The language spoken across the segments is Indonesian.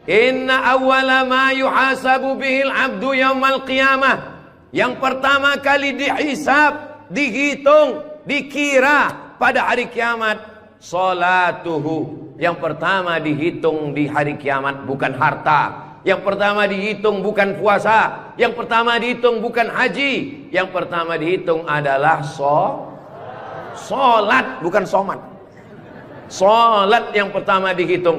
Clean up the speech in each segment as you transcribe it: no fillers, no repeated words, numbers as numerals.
Inna awwala ma yuhasabu bihil abdu yaumal qiyamah. Yang pertama kali dihisab, dihitung, dikira pada hari kiamat, salatuhu. Yang pertama dihitung di hari kiamat bukan harta. Yang pertama dihitung bukan puasa. Yang pertama dihitung bukan haji. Yang pertama dihitung adalah solat, bukan somat. Solat yang pertama dihitung.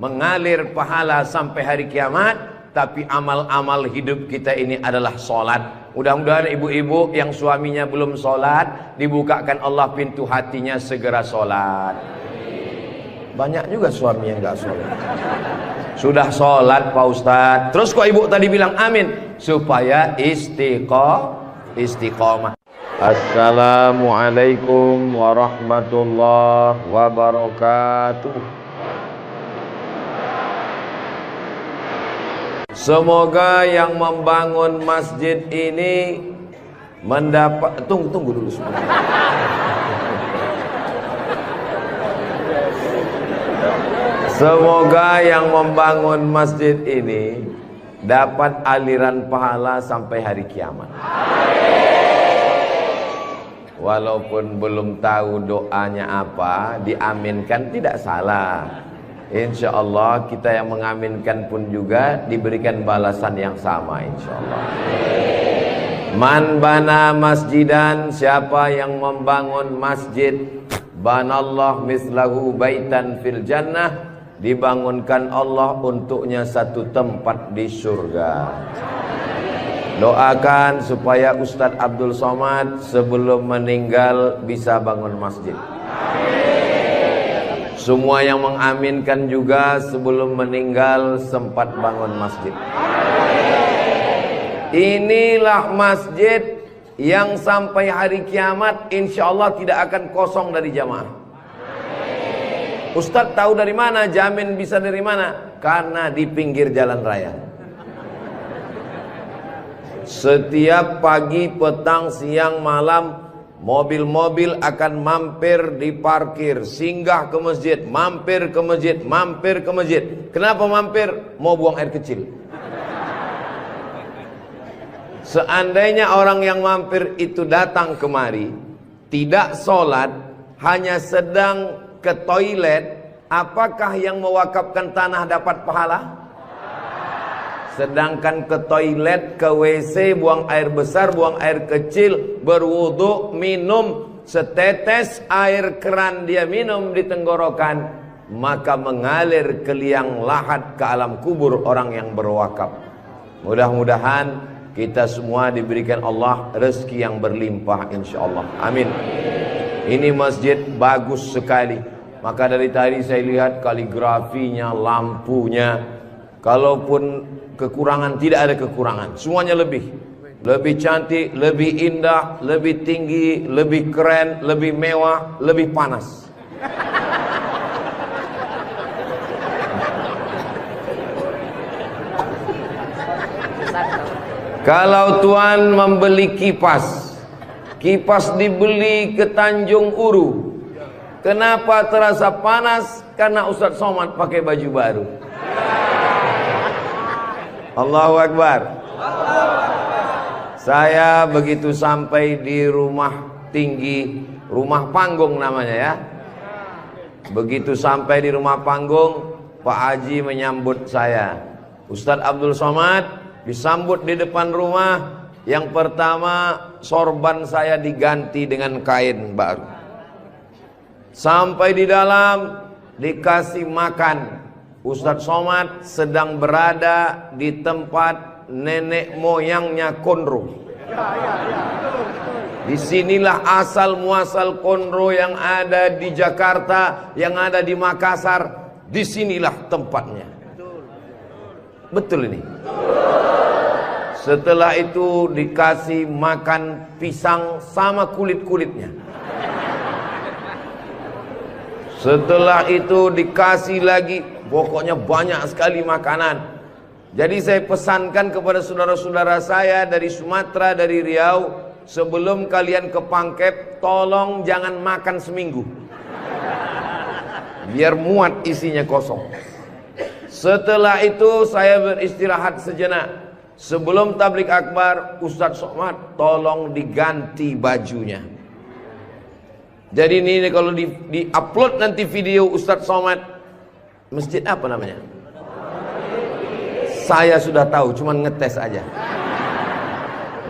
Mengalir pahala sampai hari kiamat. Tapi amal-amal hidup kita ini adalah solat. Mudah-mudahan ibu-ibu yang suaminya belum solat, dibukakan Allah pintu hatinya segera solat. Banyak juga suami yang gak solat. Sudah solat Pak Ustadz, terus kok ibu tadi bilang amin? Supaya istiqomah. Assalamualaikum warahmatullahi wabarakatuh. Semoga yang membangun masjid ini mendapat... Tunggu dulu sebentar. Semoga yang membangun masjid ini dapat aliran pahala sampai hari kiamat. Walaupun belum tahu doanya apa, diaminkan tidak salah. Insya Allah kita yang mengaminkan pun juga diberikan balasan yang sama insya Allah. Man bana masjidan, siapa yang membangun masjid, banallah mislahu baitan fil jannah, dibangunkan Allah untuknya satu tempat di surga. Doakan supaya Ustadz Abdul Somad sebelum meninggal bisa bangun masjid. Semua yang mengaminkan juga sebelum meninggal sempat bangun masjid. Inilah masjid yang sampai hari kiamat insya Allah tidak akan kosong dari jamaah. Ustadz tahu dari mana? Jamin bisa dari mana? Karena di pinggir jalan raya. Setiap pagi, petang, siang, malam, mobil-mobil akan mampir di parkir, singgah ke masjid, mampir ke masjid, mampir ke masjid. Kenapa mampir? Mau buang air kecil. Seandainya orang yang mampir itu datang kemari, tidak sholat, hanya sedang ke toilet, apakah yang mewakafkan tanah dapat pahala? Sedangkan ke toilet, ke WC, buang air besar, buang air kecil, berwudu, minum setetes air keran dia minum di tenggorokan, maka mengalir ke liang lahat ke alam kubur orang yang berwakaf. Mudah-mudahan kita semua diberikan Allah rezeki yang berlimpah insyaallah. Amin. Ini masjid bagus sekali. Maka dari tadi saya lihat kaligrafinya, lampunya. Kalaupun kekurangan, tidak ada kekurangan. Semuanya lebih cantik, lebih indah, lebih tinggi, lebih keren, lebih mewah, lebih panas. Kalau Tuan membeli kipas dibeli ke Tanjung Uru. Kenapa terasa panas? Karena Ustadz Somad pakai baju baru. Allahu Akbar. Saya begitu sampai di rumah tinggi, rumah panggung namanya ya. Begitu sampai di rumah panggung, Pak Haji menyambut saya. Ustadz Abdul Somad disambut di depan rumah. Yang pertama, sorban saya diganti dengan kain baru. Sampai di dalam dikasih makan. Ustadz Somad sedang berada di tempat nenek moyangnya Konro. Disinilah asal muasal Konro yang ada di Jakarta, yang ada di Makassar. Disinilah tempatnya. Betul ini. Setelah itu dikasih makan pisang sama kulit-kulitnya. Setelah itu dikasih lagi, pokoknya banyak sekali makanan. Jadi saya pesankan kepada saudara-saudara saya dari Sumatera, dari Riau, sebelum kalian ke Pangkep, tolong jangan makan seminggu. Biar muat isinya kosong. Setelah itu saya beristirahat sejenak. Sebelum tablik akbar, Ustadz Somad tolong diganti bajunya. Jadi ini kalau di upload nanti video Ustadz Somad, masjid apa namanya? Saya sudah tahu, cuman ngetes aja.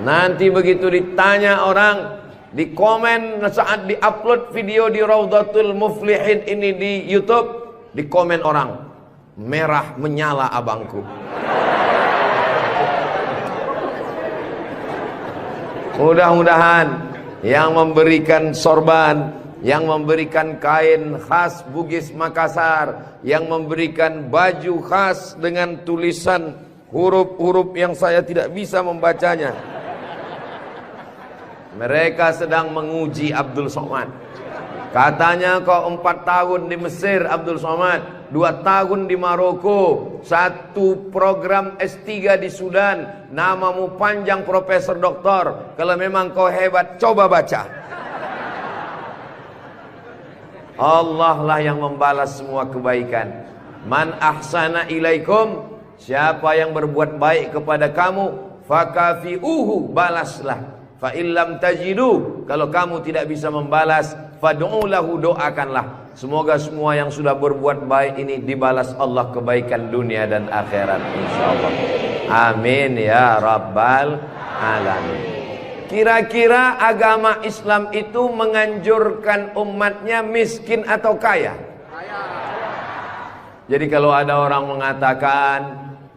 Nanti begitu ditanya orang, di komen saat di upload video di Raudhatul Muflihin ini di YouTube, di komen orang, merah menyala abangku. Mudah-mudahan yang memberikan sorban, yang memberikan kain khas Bugis Makassar, yang memberikan baju khas dengan tulisan huruf-huruf yang saya tidak bisa membacanya, mereka sedang menguji Abdul Somad. Katanya kau 4 tahun di Mesir Abdul Somad, 2 tahun di Maroko, 1 program S3 di Sudan, namamu panjang profesor doktor. Kalau memang kau hebat, coba baca. Allah lah yang membalas semua kebaikan. Man ahsana ilaikum, siapa yang berbuat baik kepada kamu, fakafi'uhu, balaslah. Fa illam tajidu, kalau kamu tidak bisa membalas, fad'u lahu, doakanlah. Semoga semua yang sudah berbuat baik ini dibalas Allah kebaikan dunia dan akhirat insyaallah. Amin ya rabbal alamin. Kira-kira agama Islam itu menganjurkan umatnya miskin atau kaya? Jadi kalau ada orang mengatakan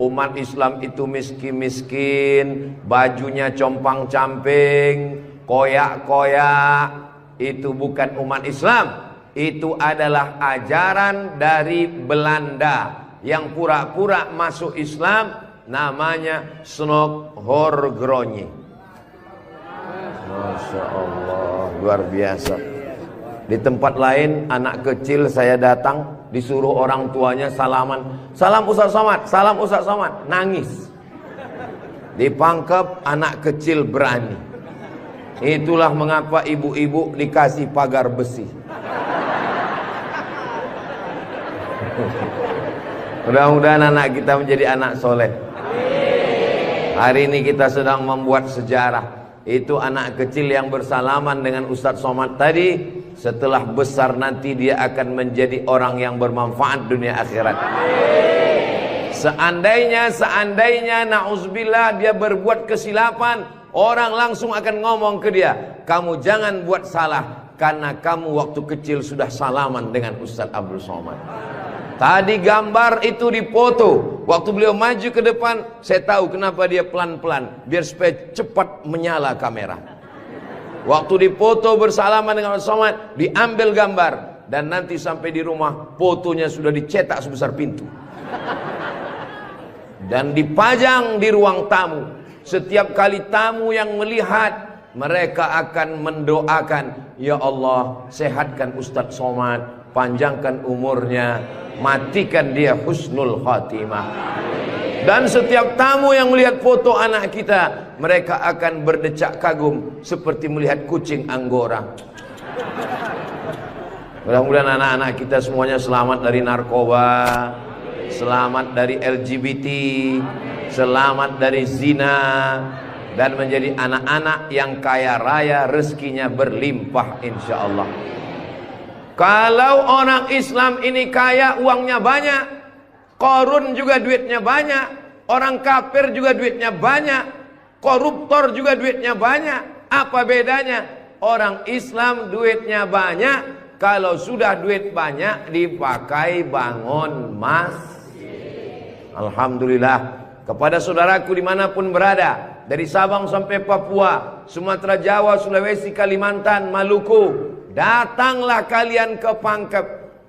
umat Islam itu miskin-miskin, bajunya compang-camping, koyak-koyak, itu bukan umat Islam. Itu adalah ajaran dari Belanda yang pura-pura masuk Islam, namanya Snokhorgronni. Masya Allah, luar biasa. Di tempat lain anak kecil saya datang, disuruh orang tuanya salaman, salam Ustadz Somad, salam Ustadz Somad, nangis. Dipangkep, anak kecil berani. Itulah mengapa ibu-ibu dikasih pagar besi. Mudah-mudahan anak kita menjadi anak soleh. Hari ini kita sedang membuat sejarah. Itu anak kecil yang bersalaman dengan Ustadz Somad tadi, setelah besar nanti dia akan menjadi orang yang bermanfaat dunia akhirat. Seandainya na'udzubillah dia berbuat kesilapan, orang langsung akan ngomong ke dia, kamu jangan buat salah, karena kamu waktu kecil sudah salaman dengan Ustadz Abdul Somad. Tadi gambar itu dipoto. Waktu beliau maju ke depan, saya tahu kenapa dia pelan-pelan, biar supaya cepat menyala kamera. Waktu dipoto bersalaman dengan Ustadz Somad, diambil gambar, dan nanti sampai di rumah fotonya sudah dicetak sebesar pintu dan dipajang di ruang tamu. Setiap kali tamu yang melihat, mereka akan mendoakan, ya Allah, sehatkan Ustadz Somad, panjangkan umurnya, matikan dia husnul khatimah. Dan setiap tamu yang melihat foto anak kita, mereka akan berdecak kagum seperti melihat kucing Anggora. Mudah-mudahan anak-anak kita semuanya selamat dari narkoba, selamat dari LGBT, selamat dari zina, dan menjadi anak-anak yang kaya raya, rezekinya berlimpah insyaallah. Kalau orang Islam ini kaya, uangnya banyak, Qarun juga duitnya banyak, orang kafir juga duitnya banyak, koruptor juga duitnya banyak. Apa bedanya? Orang Islam duitnya banyak, kalau sudah duit banyak dipakai bangun masjid. Alhamdulillah. Kepada saudaraku dimanapun berada, dari Sabang sampai Papua, Sumatera, Jawa, Sulawesi, Kalimantan, Maluku, datanglah kalian ke Pangkep.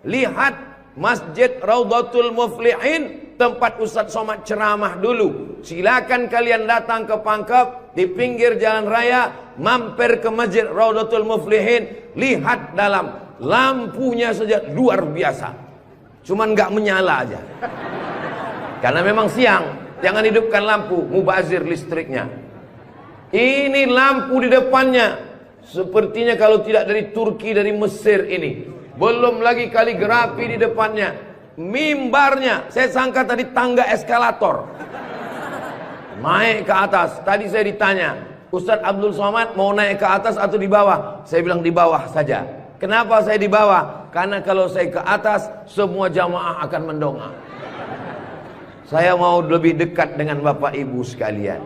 Lihat Masjid Raudhatul Muflihin, tempat Ustadz Somad ceramah dulu. Silakan kalian datang ke Pangkep, di pinggir jalan raya, mampir ke Masjid Raudhatul Muflihin. Lihat dalam, lampunya saja luar biasa, cuman nggak menyala aja karena memang siang. Jangan hidupkan lampu, mubazir listriknya. Ini lampu di depannya, sepertinya kalau tidak dari Turki, dari Mesir ini. Belum lagi kaligrafi di depannya. mimbarnya. Saya sangka tadi tangga eskalator. Naik ke atas. Tadi saya ditanya, Ustadz Abdul Somad mau naik ke atas atau di bawah? Saya bilang di bawah saja. Kenapa saya di bawah? Karena kalau saya ke atas, semua jamaah akan mendongak. Saya mau lebih dekat dengan Bapak Ibu sekalian.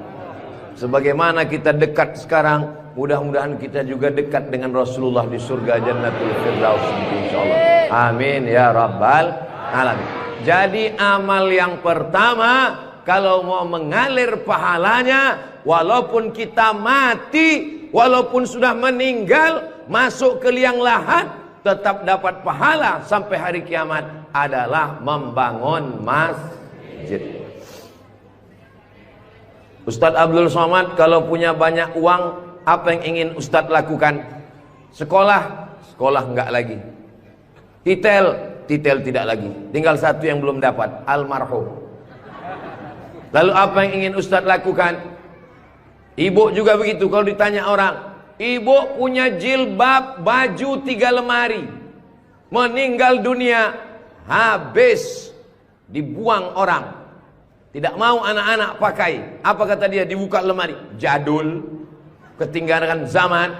Sebagaimana kita dekat sekarang, mudah-mudahan kita juga dekat dengan Rasulullah di surga Jannatul Firdaus, insyaallah. Amin ya rabbal alamin. Jadi amal yang pertama, kalau mau mengalir pahalanya, walaupun kita mati, walaupun sudah meninggal, masuk ke liang lahat, tetap dapat pahala sampai hari kiamat, adalah membangun masjid. Ustadz Abdul Somad kalau punya banyak uang, apa yang ingin Ustadz lakukan? Sekolah, sekolah enggak lagi. Titel, titel tidak lagi. Tinggal satu yang belum dapat, almarhum. Lalu apa yang ingin Ustadz lakukan? Ibu juga begitu. Kalau ditanya orang, ibu punya jilbab, baju 3 lemari, meninggal dunia, habis, dibuang orang. Tidak mau anak-anak pakai. Apa kata dia? Dibuka lemari. Jadul, ketinggalan zaman.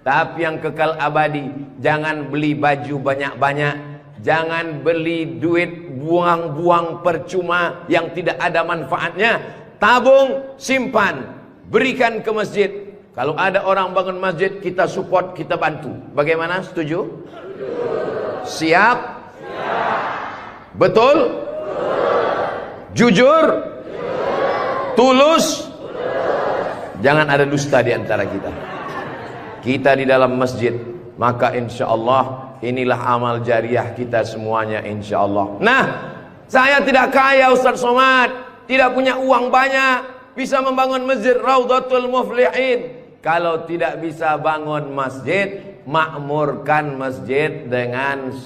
Tapi yang kekal abadi, jangan beli baju banyak-banyak, jangan beli duit buang-buang percuma yang tidak ada manfaatnya. Tabung, simpan, berikan ke masjid. Kalau ada orang bangun masjid, kita support, kita bantu. Bagaimana? Setuju? Siap? Betul? Jujur? Tulus? Jangan ada dusta di antara kita. Kita di dalam masjid, maka insya Allah inilah amal jariah kita semuanya, insya Allah. Nah, saya tidak kaya Ustadz Somad, tidak punya uang banyak, bisa membangun masjid Raudhatul Muflihin. Kalau tidak bisa bangun masjid, makmurkan masjid dengan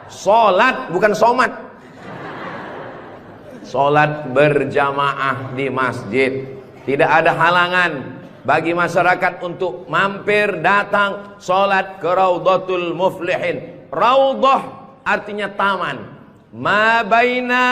sholat, bukan somat. Sholat berjamaah di masjid. Tidak ada halangan bagi masyarakat untuk mampir datang sholat ke Raudhatul Muflihin. Raudhah artinya taman. Ma baina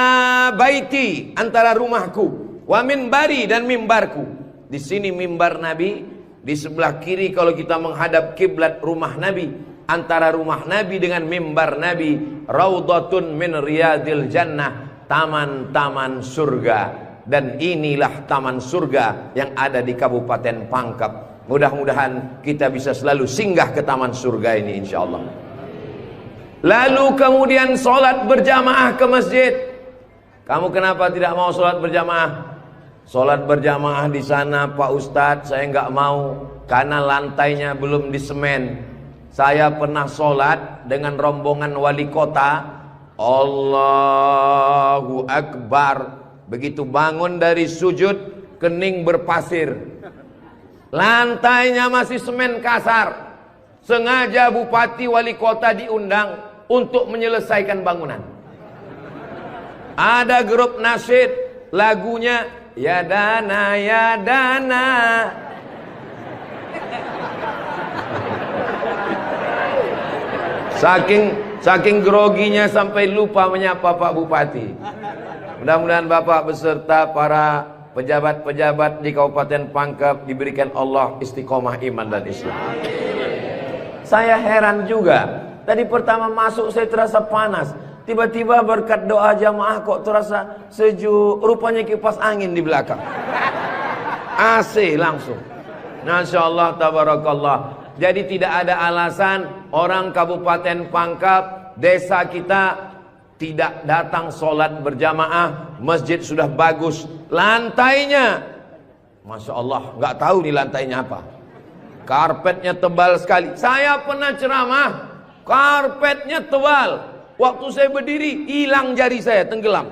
baiti, antara rumahku, wa minbari, dan mimbarku. Di sini mimbar Nabi, di sebelah kiri kalau kita menghadap kiblat rumah Nabi. Antara rumah Nabi dengan mimbar Nabi, Raudhatun min riyadil jannah, taman-taman surga. Dan inilah taman surga yang ada di Kabupaten Pangkep. Mudah-mudahan kita bisa selalu singgah ke taman surga ini, insya Allah. Lalu kemudian sholat berjamaah ke masjid. Kamu kenapa tidak mau sholat berjamaah? Sholat berjamaah di sana, Pak Ustadz, saya nggak mau karena lantainya belum disemen. Saya pernah sholat dengan rombongan wali kota. Allahu Akbar. Begitu bangun dari sujud, kening berpasir, lantainya masih semen kasar. Sengaja bupati wali kota diundang untuk menyelesaikan bangunan. Ada grup nasyid, lagunya ya dana ya dana. Saking groginya sampai lupa menyapa Pak Bupati. Mudah-mudahan Bapak beserta para pejabat-pejabat di Kabupaten Pangkep diberikan Allah istiqomah iman dan Islam. Saya heran juga. Tadi pertama masuk saya terasa panas. Tiba-tiba berkat doa jamaah kok terasa sejuk. Rupanya kipas angin di belakang. AC langsung. Masya Allah, tabarakallah. Jadi tidak ada alasan orang Kabupaten Pangkep, desa kita, tidak datang sholat berjamaah. Masjid sudah bagus, lantainya Masya Allah, nggak tahu nih lantainya apa, karpetnya tebal sekali. Saya pernah ceramah, karpetnya tebal, waktu saya berdiri hilang jari saya, tenggelam.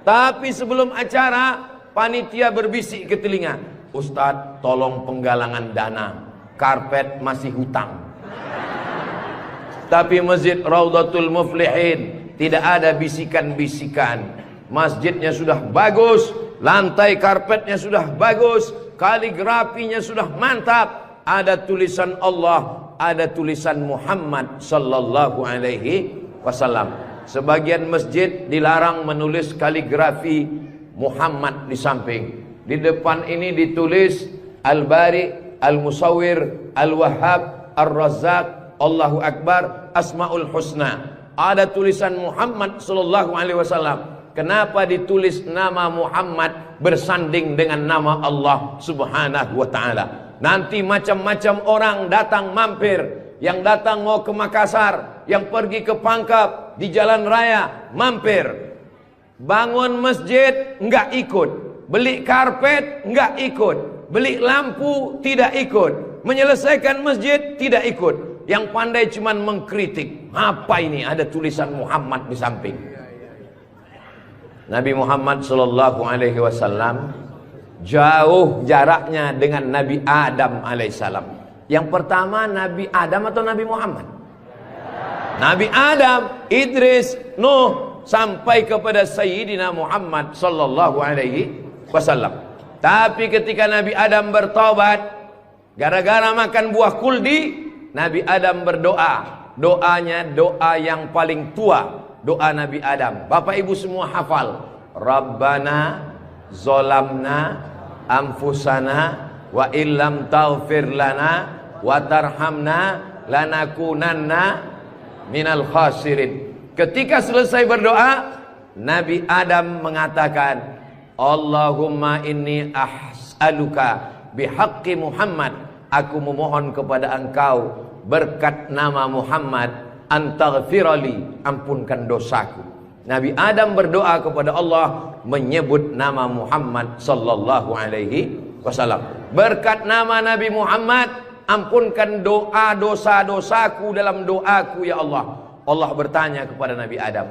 Tapi sebelum acara, panitia berbisik ke telinga, Ustadz tolong penggalangan dana, karpet masih hutang. Tapi masjid Raudhatul Muflihin tidak ada bisikan-bisikan. Masjidnya sudah bagus, lantai karpetnya sudah bagus, kaligrafinya sudah mantap. Ada tulisan Allah, ada tulisan Muhammad sallallahu alaihi wasallam. Sebagian masjid dilarang menulis kaligrafi Muhammad di samping. Di depan ini ditulis Al-Bari, Al-Musawwir, Al-Wahhab, Ar-Razzaq, Allahu Akbar, Asmaul Husna. Ada tulisan Muhammad sallallahu alaihi wasallam. Kenapa ditulis nama Muhammad bersanding dengan nama Allah Subhanahu wa taala? Nanti macam-macam orang datang mampir. Yang datang mau ke Makassar, yang pergi ke Pangkep, di jalan raya mampir. Bangun masjid enggak ikut, beli karpet enggak ikut, beli lampu tidak ikut, menyelesaikan masjid tidak ikut. Yang pandai cuman mengkritik. Apa ini ada tulisan Muhammad di samping? Nabi Muhammad sallallahu alaihi wasallam jauh jaraknya dengan Nabi Adam alaihissalam. Yang pertama Nabi Adam atau Nabi Muhammad? Nabi Adam, Idris, Nuh, sampai kepada Sayyidina Muhammad sallallahu alaihi wasallam. Tapi ketika Nabi Adam bertobat gara-gara makan buah kuldi, Nabi Adam berdoa. Doanya doa yang paling tua, doa Nabi Adam. Bapak Ibu semua hafal. Rabbana zolamna anfusana wa illam taghfir lana wa tarhamna lanakunanna minal khasirin. Ketika selesai berdoa, Nabi Adam mengatakan, Allahumma inni as'aluka bihaqqi Muhammad, aku memohon kepada engkau berkat nama Muhammad, antaghfirali, ampunkan dosaku. Nabi Adam berdoa kepada Allah menyebut nama Muhammad sallallahu alaihi wasallam. Berkat nama Nabi Muhammad, ampunkan doa dosa-dosaku dalam doaku ya Allah. Allah bertanya kepada Nabi Adam.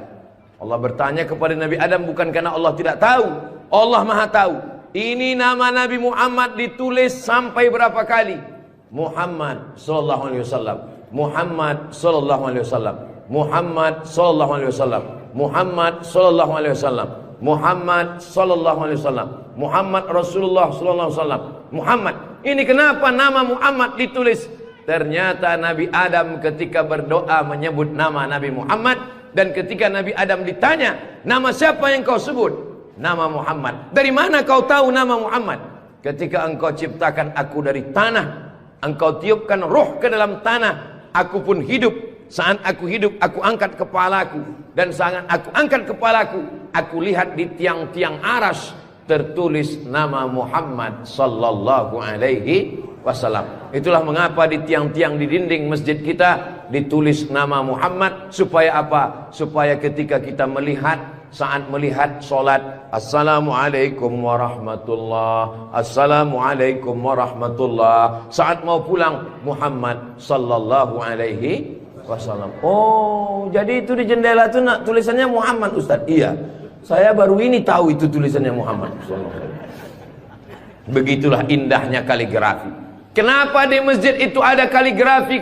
Allah bertanya kepada Nabi Adam bukan karena Allah tidak tahu. Allah Maha tahu. Ini nama Nabi Muhammad ditulis sampai berapa kali? Muhammad sallallahu alaihi wasallam. Muhammad sallallahu alaihi wasallam. Muhammad sallallahu alaihi wasallam. Muhammad sallallahu alaihi wasallam. Muhammad sallallahu alaihi wasallam. Muhammad Rasulullah sallallahu alaihi wasallam. Muhammad. Ini kenapa nama Muhammad ditulis? Ternyata Nabi Adam ketika berdoa menyebut nama Nabi Muhammad, dan ketika Nabi Adam ditanya, nama siapa yang kau sebut? Nama Muhammad. Dari mana kau tahu nama Muhammad? Ketika engkau ciptakan aku dari tanah, engkau tiupkan roh ke dalam tanah, aku pun hidup. Saat aku hidup, aku angkat kepalaku, dan saat aku angkat kepalaku, aku lihat di tiang-tiang aras tertulis nama Muhammad sallallahu alaihi wasallam. Itulah mengapa di tiang-tiang di dinding masjid kita ditulis nama Muhammad. Supaya apa? Supaya ketika kita melihat, saat melihat solat, Assalamualaikum warahmatullah, Assalamualaikum warahmatullah. Saat mau pulang, Muhammad sallallahu alaihi wasallam. Oh, jadi itu di jendela itu tulisannya Muhammad, Ustaz? Iya, saya baru ini tahu itu tulisannya Muhammad. Begitulah indahnya kaligrafi. Kenapa di masjid itu ada kaligrafi?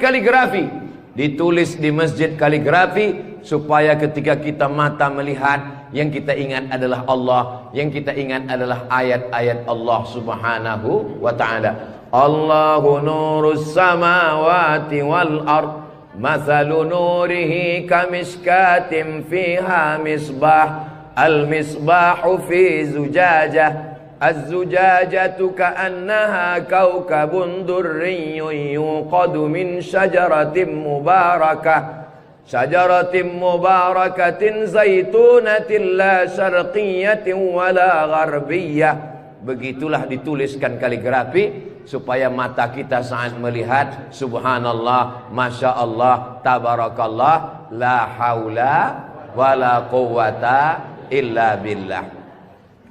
Ditulis di masjid kaligrafi supaya ketika kita mata melihat, yang kita ingat adalah Allah, yang kita ingat adalah ayat-ayat Allah Subhanahu wa taala. Allahu nurus samawati wal ard, mathalu nurihi kamishkatin fiha misbah, al-misbahu fi zujajah, az-zujajatu ka'annaha kawkabun durriyyun yuqadu min syajaratin mubarakatin zaitunatin la syarqiyatin wala gharbiyyah. Begitulah dituliskan kaligrafi supaya mata kita saat melihat, subhanallah, masya Allah, tabarakallah, la haula wala quwata illa billah.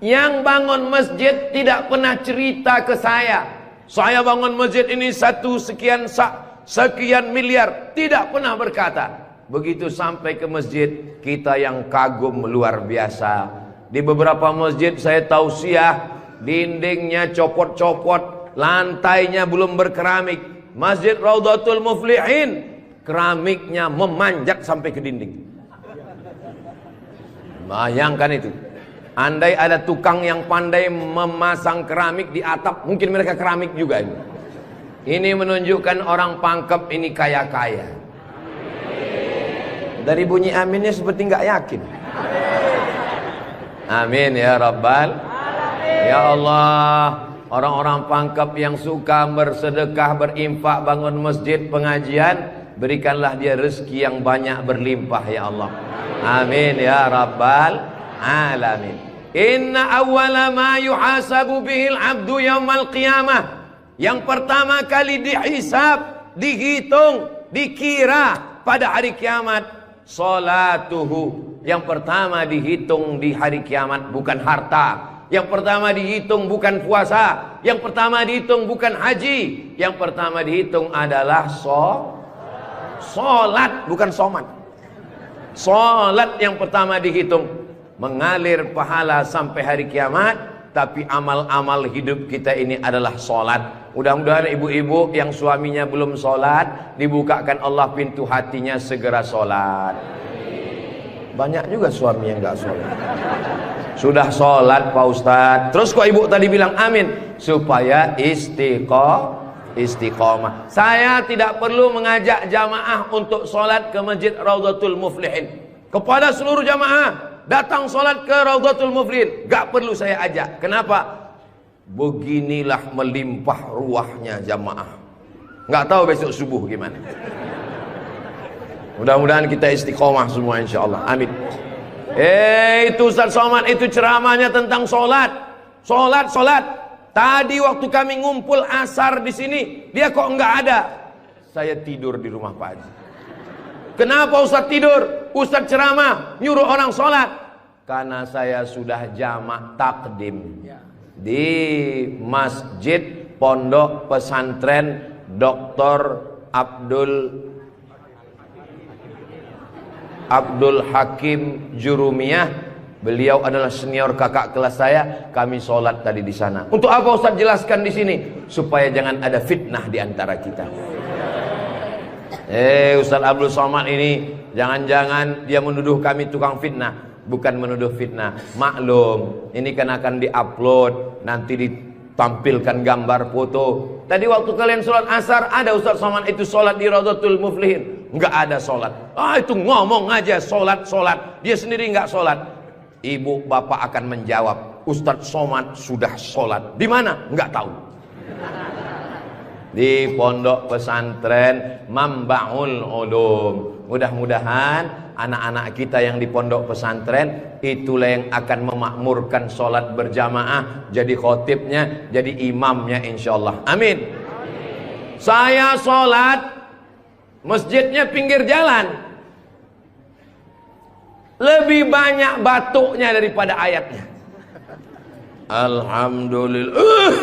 Yang bangun masjid tidak pernah cerita ke saya bangun masjid ini sekian miliar, tidak pernah berkata. Begitu sampai ke masjid, kita yang kagum luar biasa. Di beberapa masjid saya tausiah, dindingnya copot-copot, lantainya belum berkeramik. Masjid Raudhatul Muflihin, keramiknya memanjat sampai ke dinding. Bayangkan itu. Andai ada tukang yang pandai memasang keramik di atap, mungkin mereka keramik juga ini. Ini menunjukkan orang Pangkep ini kaya-kaya. Dari bunyi aminnya seperti nggak yakin. Amin ya Rabbal. Ya Allah, orang-orang pangkep yang suka bersedekah, berinfak, bangun masjid, pengajian, berikanlah dia rezeki yang banyak berlimpah ya Allah. Amin ya Rabbal alamin. Inna awwala ma yuhasabu bihil abdu yaumal qiyamah. Yang pertama kali dihisab, dihitung, dikira pada hari kiamat, salatuhu. Yang pertama dihitung di hari kiamat bukan harta. Yang pertama dihitung bukan puasa. Yang pertama dihitung bukan haji. Yang pertama dihitung adalah solat, bukan somat. Solat yang pertama dihitung. Mengalir pahala sampai hari kiamat. Tapi amal-amal hidup kita ini adalah solat. Mudah-mudahan ibu-ibu yang suaminya belum solat, dibukakan Allah pintu hatinya segera solat. Banyak juga suami yang gak solat. Sudah sholat Pak Ustadz, terus kok ibu tadi bilang amin? Supaya istiqomah. Saya tidak perlu mengajak jamaah untuk sholat ke Masjid Raudhatul Muflihin. Kepada seluruh jamaah, datang sholat ke Raudhatul Muflihin, gak perlu saya ajak. Kenapa? Beginilah melimpah ruahnya jamaah. Gak tahu besok subuh gimana. Mudah-mudahan kita istiqomah semua insya Allah. Amin. Itu Ustaz Somad itu ceramahnya tentang solat. Solat. Tadi waktu kami ngumpul asar di sini, dia kok enggak ada. Saya tidur di rumah Pak Haji. Kenapa Ustaz tidur? Ustaz ceramah, nyuruh orang solat. Karena saya sudah jamak takdim di Masjid Pondok Pesantren Dr. Abdul Hakim Jurumiyah. Beliau adalah senior kakak kelas saya. Kami sholat tadi di sana. Untuk apa Ustaz jelaskan di sini? Supaya jangan ada fitnah di antara kita. Ustaz Abdul Somad ini jangan-jangan dia menuduh kami tukang fitnah. Bukan menuduh fitnah. Maklum, ini kan akan diupload, nanti ditampilkan gambar foto. Tadi waktu kalian sholat asar, ada Ustaz Somad itu sholat di Raudhatul Muflihin. Enggak ada sholat. Itu ngomong aja sholat. Dia sendiri enggak sholat. Ibu bapak akan menjawab, Ustaz Somad sudah sholat. Di mana? Enggak tahu. Di Pondok Pesantren Mambaul Ulum. Mudah-mudahan anak-anak kita yang di pondok pesantren itulah yang akan memakmurkan sholat berjamaah, jadi khotibnya, jadi imamnya insyaallah. Amin. Saya sholat, masjidnya pinggir jalan, lebih banyak batuknya daripada ayatnya. Alhamdulillah.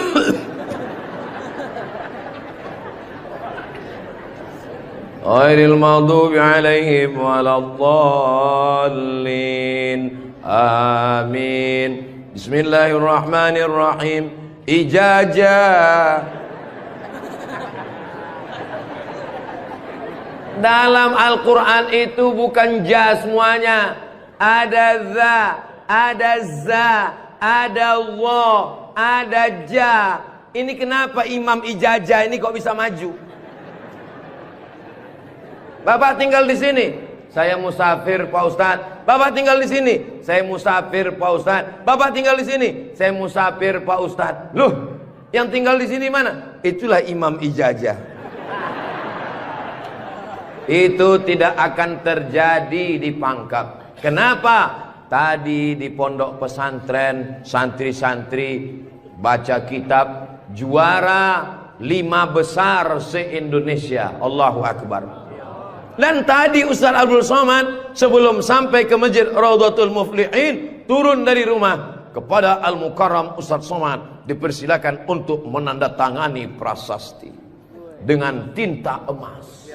Ghairil maghdubi alaihim waladdallin. Amin. Bismillahirrahmanirrahim. Ijazah. Dalam Al-Quran itu bukan ja semuanya. Ada za, ada za, ada Allah, ada ja. Ini kenapa Imam Ijazah ini kok bisa maju? Bapak tinggal di sini, saya musafir Pak Ustadz. Bapak tinggal di sini, saya musafir Pak Ustadz. Bapak tinggal di sini, saya musafir Pak Ustadz. Loh, yang tinggal di sini mana? Itulah Imam Ijazah. Itu tidak akan terjadi di Pangkep. Kenapa? Tadi di pondok pesantren santri-santri baca kitab juara 5 besar se-Indonesia. Allahu Akbar. Dan tadi Ustaz Abdul Somad sebelum sampai ke Masjid Raudhatul Muflihin turun dari rumah kepada Al-Mukarram Ustaz Somad dipersilakan untuk menandatangani prasasti dengan tinta emas.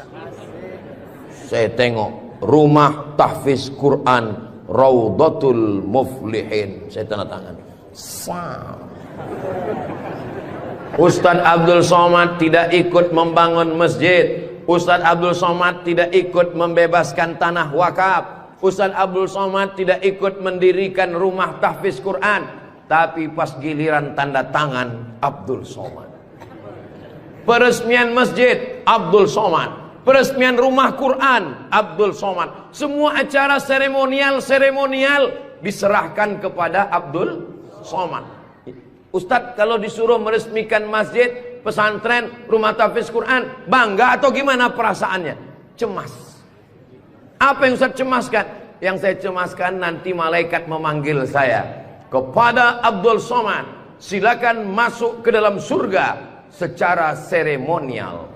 Saya tengok rumah tahfiz Quran Raudhatul Muflihin, saya tanda tangan. Ustaz Abdul Somad tidak ikut membangun masjid. Ustaz Abdul Somad tidak ikut membebaskan tanah wakaf. Ustaz Abdul Somad tidak ikut mendirikan rumah tahfiz Quran. Tapi pas giliran tanda tangan Abdul Somad, peresmian masjid Abdul Somad, peresmian rumah Quran Abdul Somad. Semua acara seremonial diserahkan kepada Abdul Somad. Ustadz kalau disuruh meresmikan masjid, pesantren, rumah tahfiz Quran, bangga atau gimana perasaannya? Cemas. Apa yang Ustadz cemaskan? Yang saya cemaskan nanti malaikat memanggil saya, kepada Abdul Somad, silakan masuk ke dalam surga secara seremonial.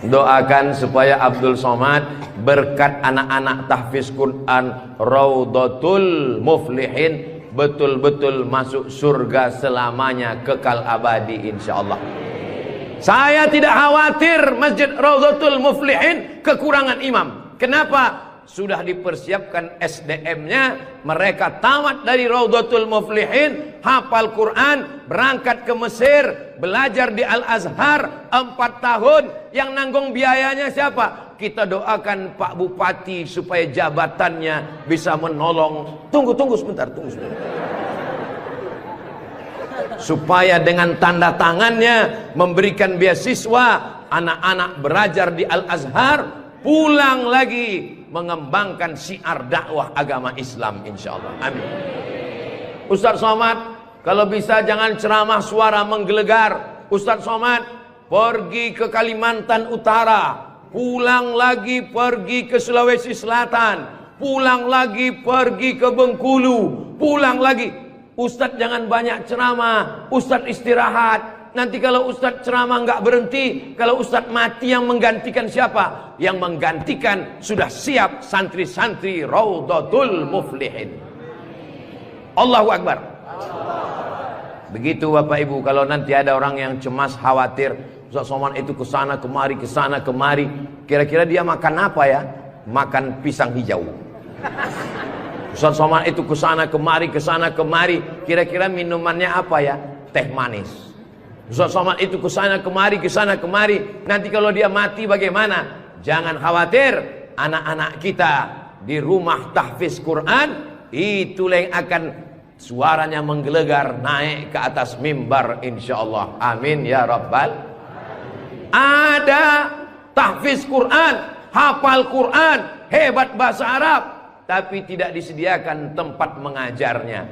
Doakan supaya Abdul Somad berkat anak-anak tahfiz Quran Raudhatul Muflihin betul-betul masuk surga selamanya, kekal abadi insyaallah. Saya tidak khawatir Masjid Raudhatul Muflihin kekurangan imam. Kenapa? Sudah dipersiapkan SDM-nya. Mereka tamat dari Raudhatul Muflihin, hafal Quran, berangkat ke Mesir, belajar di Al-Azhar 4 tahun. Yang nanggung biayanya siapa? Kita doakan Pak Bupati supaya jabatannya bisa menolong. Tunggu sebentar. Supaya dengan tanda tangannya memberikan beasiswa, anak-anak belajar di Al-Azhar, pulang lagi mengembangkan syiar dakwah agama Islam insyaallah. Amin. Ustadz Somad, kalau bisa jangan ceramah suara menggelegar. Ustadz Somad pergi ke Kalimantan Utara, pulang lagi pergi ke Sulawesi Selatan, pulang lagi pergi ke Bengkulu, pulang lagi. Ustadz jangan banyak ceramah, Ustadz istirahat. Nanti kalau Ustadz ceramah nggak berhenti, kalau Ustadz mati yang menggantikan siapa? Yang menggantikan sudah siap santri-santri Raudhatul Muflihin. Allahu Akbar. Begitu Bapak Ibu, kalau nanti ada orang yang cemas, khawatir, Ustadz Somad itu kesana kemari, kira-kira dia makan apa ya? Makan pisang hijau. Ustadz Somad itu kesana kemari, kira-kira minumannya apa ya? Teh manis. Ustadz Somad itu kesana kemari, nanti kalau dia mati bagaimana? Jangan khawatir, anak-anak kita di rumah tahfiz Quran itulah yang akan suaranya menggelegar naik ke atas mimbar insyaallah. Amin ya rabbal. Ada tahfiz Quran, hafal Quran, hebat bahasa Arab, tapi tidak disediakan tempat mengajarnya.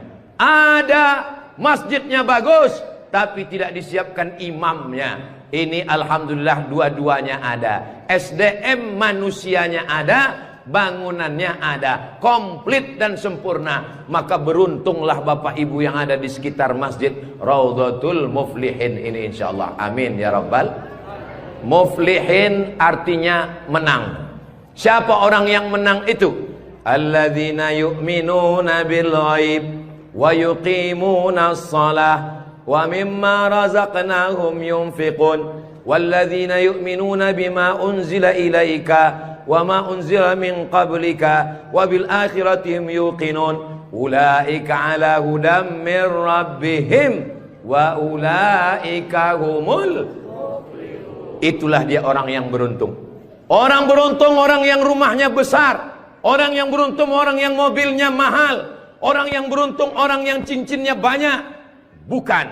Ada masjidnya bagus, tapi tidak disiapkan imamnya. Ini alhamdulillah dua-duanya ada. SDM manusianya ada, bangunannya ada, komplit dan sempurna. Maka beruntunglah Bapak Ibu yang ada di sekitar Masjid Raudhatul Muflihin ini insyaallah. Amin ya rabbal. Muflihin artinya menang. Siapa orang yang menang itu? Alladzina yu'minuna bil ghaib wa yuqimuna shalah wa mimma razaqnahum yunfiqun walladzina yu'minuna bima unzila ilaika wa ma unzila min qablika wa bil akhirati hum yuqinun ulaika ala hudam min rabbihim wa ulaika humul muflihun. Itulah dia orang yang beruntung. Orang beruntung orang yang rumahnya besar, orang yang beruntung orang yang mobilnya mahal, orang yang beruntung orang yang cincinnya banyak. Bukan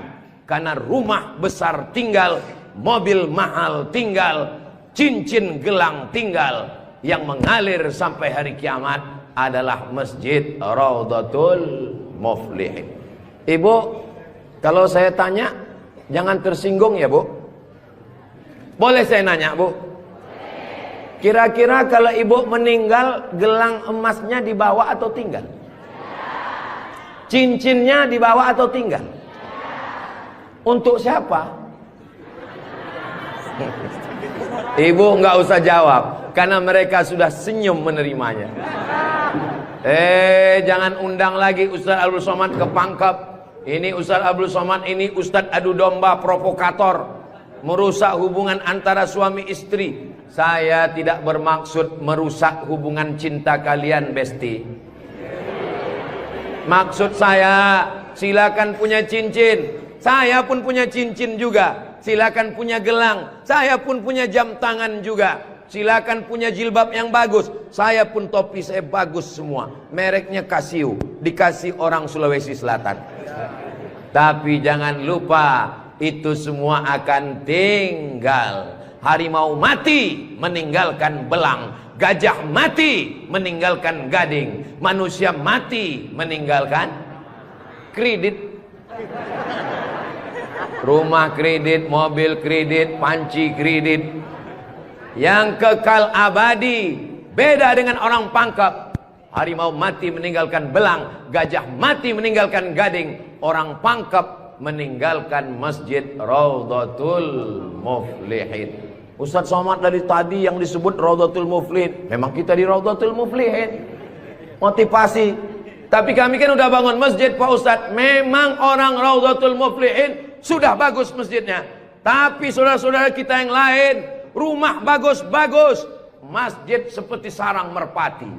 karena rumah besar tinggal, mobil mahal tinggal, cincin gelang tinggal. Yang mengalir sampai hari kiamat adalah Masjid Raudhatul Muflihin. Ibu, kalau saya tanya jangan tersinggung ya Bu. Boleh saya nanya Bu? Kira-kira kalau ibu meninggal, gelang emasnya dibawa atau tinggal? Cincinnya dibawa atau tinggal? Untuk siapa? Ibu nggak usah jawab, karena mereka sudah senyum menerimanya. Jangan undang lagi Ustadz Abdul Somad ke Pangkep. Ini Ustadz Abdul Somad ini Ustadz adu domba provokator, merusak hubungan antara suami istri. Saya tidak bermaksud merusak hubungan cinta kalian, Besti. Maksud saya, silakan punya cincin. Saya pun punya cincin juga. Silakan punya gelang. Saya pun punya jam tangan juga. Silakan punya jilbab yang bagus. Saya pun topi saya bagus semua. Mereknya Casio. Dikasih orang Sulawesi Selatan. Tapi jangan lupa, itu semua akan tinggal. Harimau mati meninggalkan belang, gajah mati meninggalkan gading, manusia mati meninggalkan kredit. Rumah kredit, mobil kredit, panci kredit. Yang kekal abadi beda dengan orang pangkep. Harimau mati meninggalkan belang, gajah mati meninggalkan gading, orang pangkep meninggalkan masjid Raudhatul Muflihin. Ustaz Somad dari tadi yang disebut Raudhatul Muflihin, memang kita di Raudhatul Muflihin. Motivasi. Tapi kami kan udah bangun masjid Pak Ustaz. Memang orang Raudhatul Muflihin sudah bagus masjidnya. Tapi saudara-saudara kita yang lain, rumah bagus-bagus, masjid seperti sarang merpati.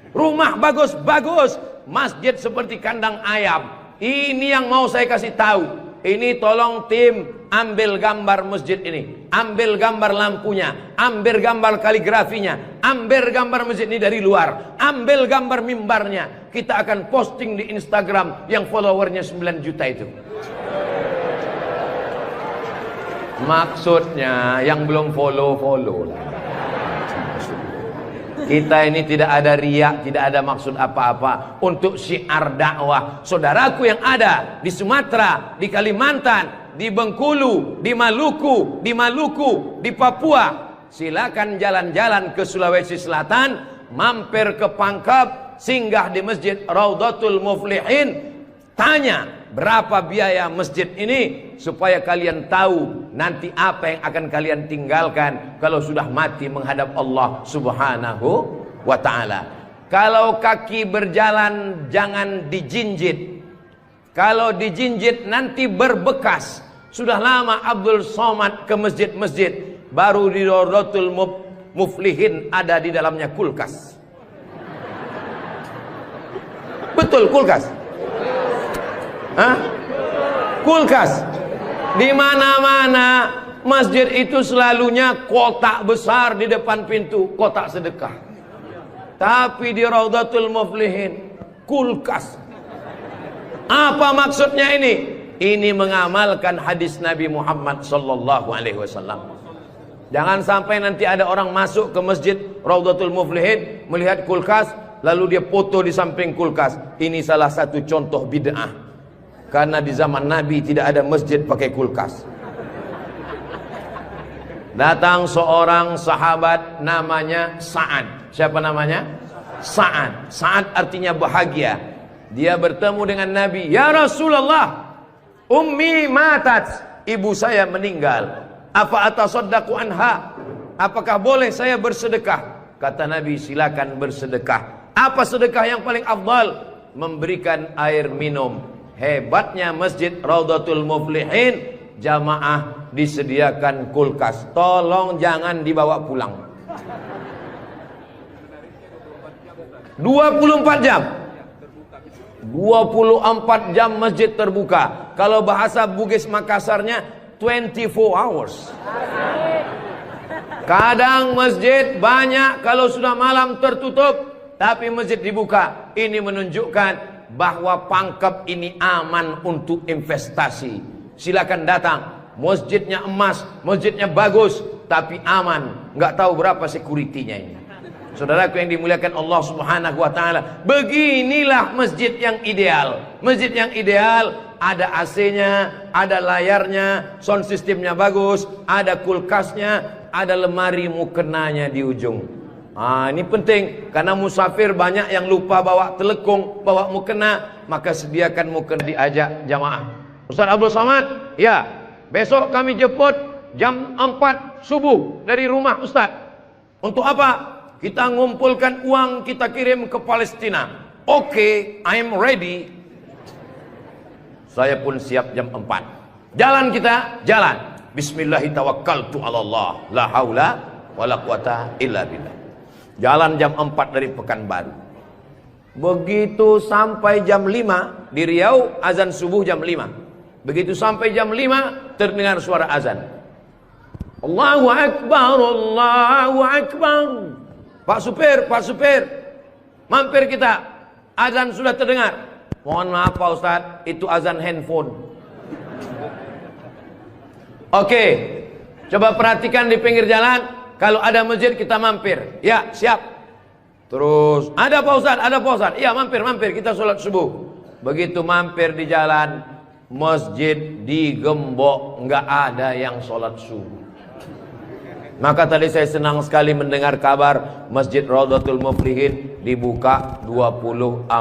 Rumah bagus-bagus, masjid seperti kandang ayam. Ini yang mau saya kasih tahu. Ini tolong tim ambil gambar masjid ini, ambil gambar lampunya, ambil gambar kaligrafinya, ambil gambar masjid ini dari luar, ambil gambar mimbarnya. Kita akan posting di Instagram yang followernya 9 juta itu. Maksudnya yang belum follow lah. Kita ini tidak ada riak, tidak ada maksud apa-apa. Untuk syiar dakwah. Saudaraku yang ada di Sumatera, di Kalimantan, di Bengkulu, di Maluku, di Papua, silakan jalan-jalan ke Sulawesi Selatan, mampir ke Pangkep, singgah di Masjid Raudhatul Muflihin, tanya berapa biaya masjid ini, supaya kalian tahu nanti apa yang akan kalian tinggalkan kalau sudah mati menghadap Allah Subhanahu wa ta'ala. Kalau kaki berjalan jangan dijinjit. Kalau dijinjit nanti berbekas. Sudah lama Abdul Somad ke masjid-masjid, baru di Raudhatul Muflihin ada di dalamnya kulkas. Betul, kulkas. Hah? Kulkas. Di mana-mana masjid itu selalunya kotak besar di depan pintu, kotak sedekah. Tapi di Raudhatul Muflihin kulkas. Apa maksudnya ini? Ini mengamalkan hadis Nabi Muhammad sallallahu alaihi wasallam. Jangan sampai nanti ada orang masuk ke masjid Raudhatul Muflihin melihat kulkas, lalu dia foto di samping kulkas. Ini salah satu contoh bid'ah. Karena di zaman Nabi tidak ada masjid pakai kulkas. Datang seorang sahabat namanya Sa'ad. Siapa namanya? Sa'ad. Sa'ad artinya bahagia. Dia bertemu dengan Nabi. Ya Rasulullah, ummi matat, ibu saya meninggal. Apa atasaddaqu anha? Apakah boleh saya bersedekah? Kata Nabi, silakan bersedekah. Apa sedekah yang paling afdal? Memberikan air minum. Hebatnya masjid Raudhatul Muflihin, jamaah disediakan kulkas. Tolong jangan dibawa pulang. 24 jam. 24 jam masjid terbuka. Kalau bahasa Bugis Makassarnya 24 hours. Kadang masjid banyak, kalau sudah malam tertutup, tapi masjid dibuka. Ini menunjukkan bahwa Pangkep ini aman untuk investasi. Silakan datang. Masjidnya emas, masjidnya bagus, tapi aman. Nggak tahu berapa security-nya ini. Saudaraku yang dimuliakan Allah Subhanahu wa ta'ala, beginilah masjid yang ideal. Masjid yang ideal, ada AC-nya, ada layarnya, sound systemnya bagus, ada kulkasnya, ada lemari mukenanya di ujung. Ini penting, karena musafir banyak yang lupa bawa telekung, bawa mukena, maka sediakan mukena. Diajak jamaah. Ustaz Abdul Somad, ya, besok kami jemput jam 4 subuh dari rumah Ustaz. Untuk apa? Kita ngumpulkan uang, kita kirim ke Palestina. Oke, I'm ready. Saya pun siap jam 4. Jalan kita, jalan. Bismillahirrahmanirrahim. Allah, la haula wala quwata illa billah. Jalan jam 4 dari Pekanbaru. Begitu sampai jam 5 di Riau, azan subuh jam 5. Begitu sampai jam 5 terdengar suara azan. Allahu Akbar, Allahu Akbar. Pak supir, mampir kita. Azan sudah terdengar. Mohon maaf Pak Ustadz, itu azan handphone. Oke, coba perhatikan di pinggir jalan. Kalau ada masjid kita mampir. Ya, siap. Terus, ada Pak Ustadz, ada Pak Ustadz. Iya, mampir, kita sholat subuh. Begitu mampir di jalan, masjid digembok, nggak ada yang sholat subuh. Maka tadi saya senang sekali mendengar kabar Masjid Raudhatul Muflihin dibuka 24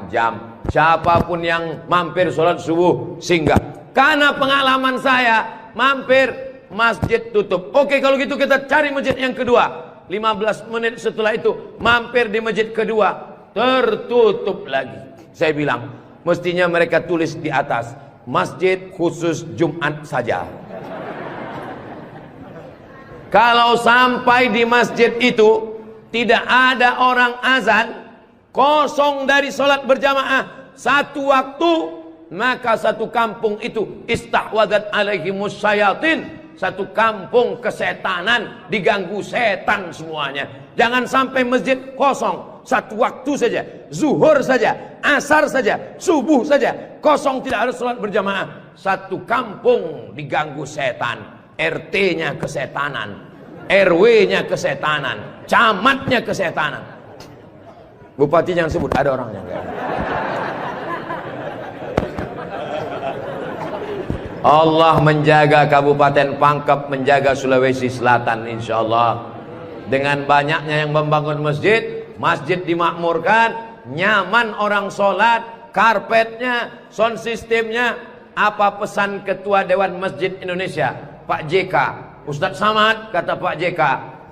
jam. Siapapun yang mampir sholat subuh singgah. Karena pengalaman saya, mampir masjid tutup. Oke, kalau gitu kita cari masjid yang kedua. 15 menit setelah itu mampir di masjid kedua, tertutup lagi. Saya bilang, mestinya mereka tulis di atas, masjid khusus Jumat saja. Kalau sampai di masjid itu tidak ada orang azan, kosong dari sholat berjamaah satu waktu, maka satu kampung itu istahwadat alaihimus syayatin. Satu kampung kesetanan, diganggu setan semuanya. Jangan sampai masjid kosong satu waktu saja, zuhur saja, asar saja, subuh saja, kosong, tidak harus sholat berjamaah. Satu kampung diganggu setan. RT-nya kesetanan, RW-nya kesetanan, camatnya kesetanan. Bupati jangan sebut, ada orangnya enggak? Allah menjaga Kabupaten Pangkep, menjaga Sulawesi Selatan insyaallah. Dengan banyaknya yang membangun masjid, masjid dimakmurkan, nyaman orang sholat, karpetnya, sound systemnya. Apa pesan Ketua Dewan Masjid Indonesia, Pak JK, Ustadz Samad, kata Pak JK,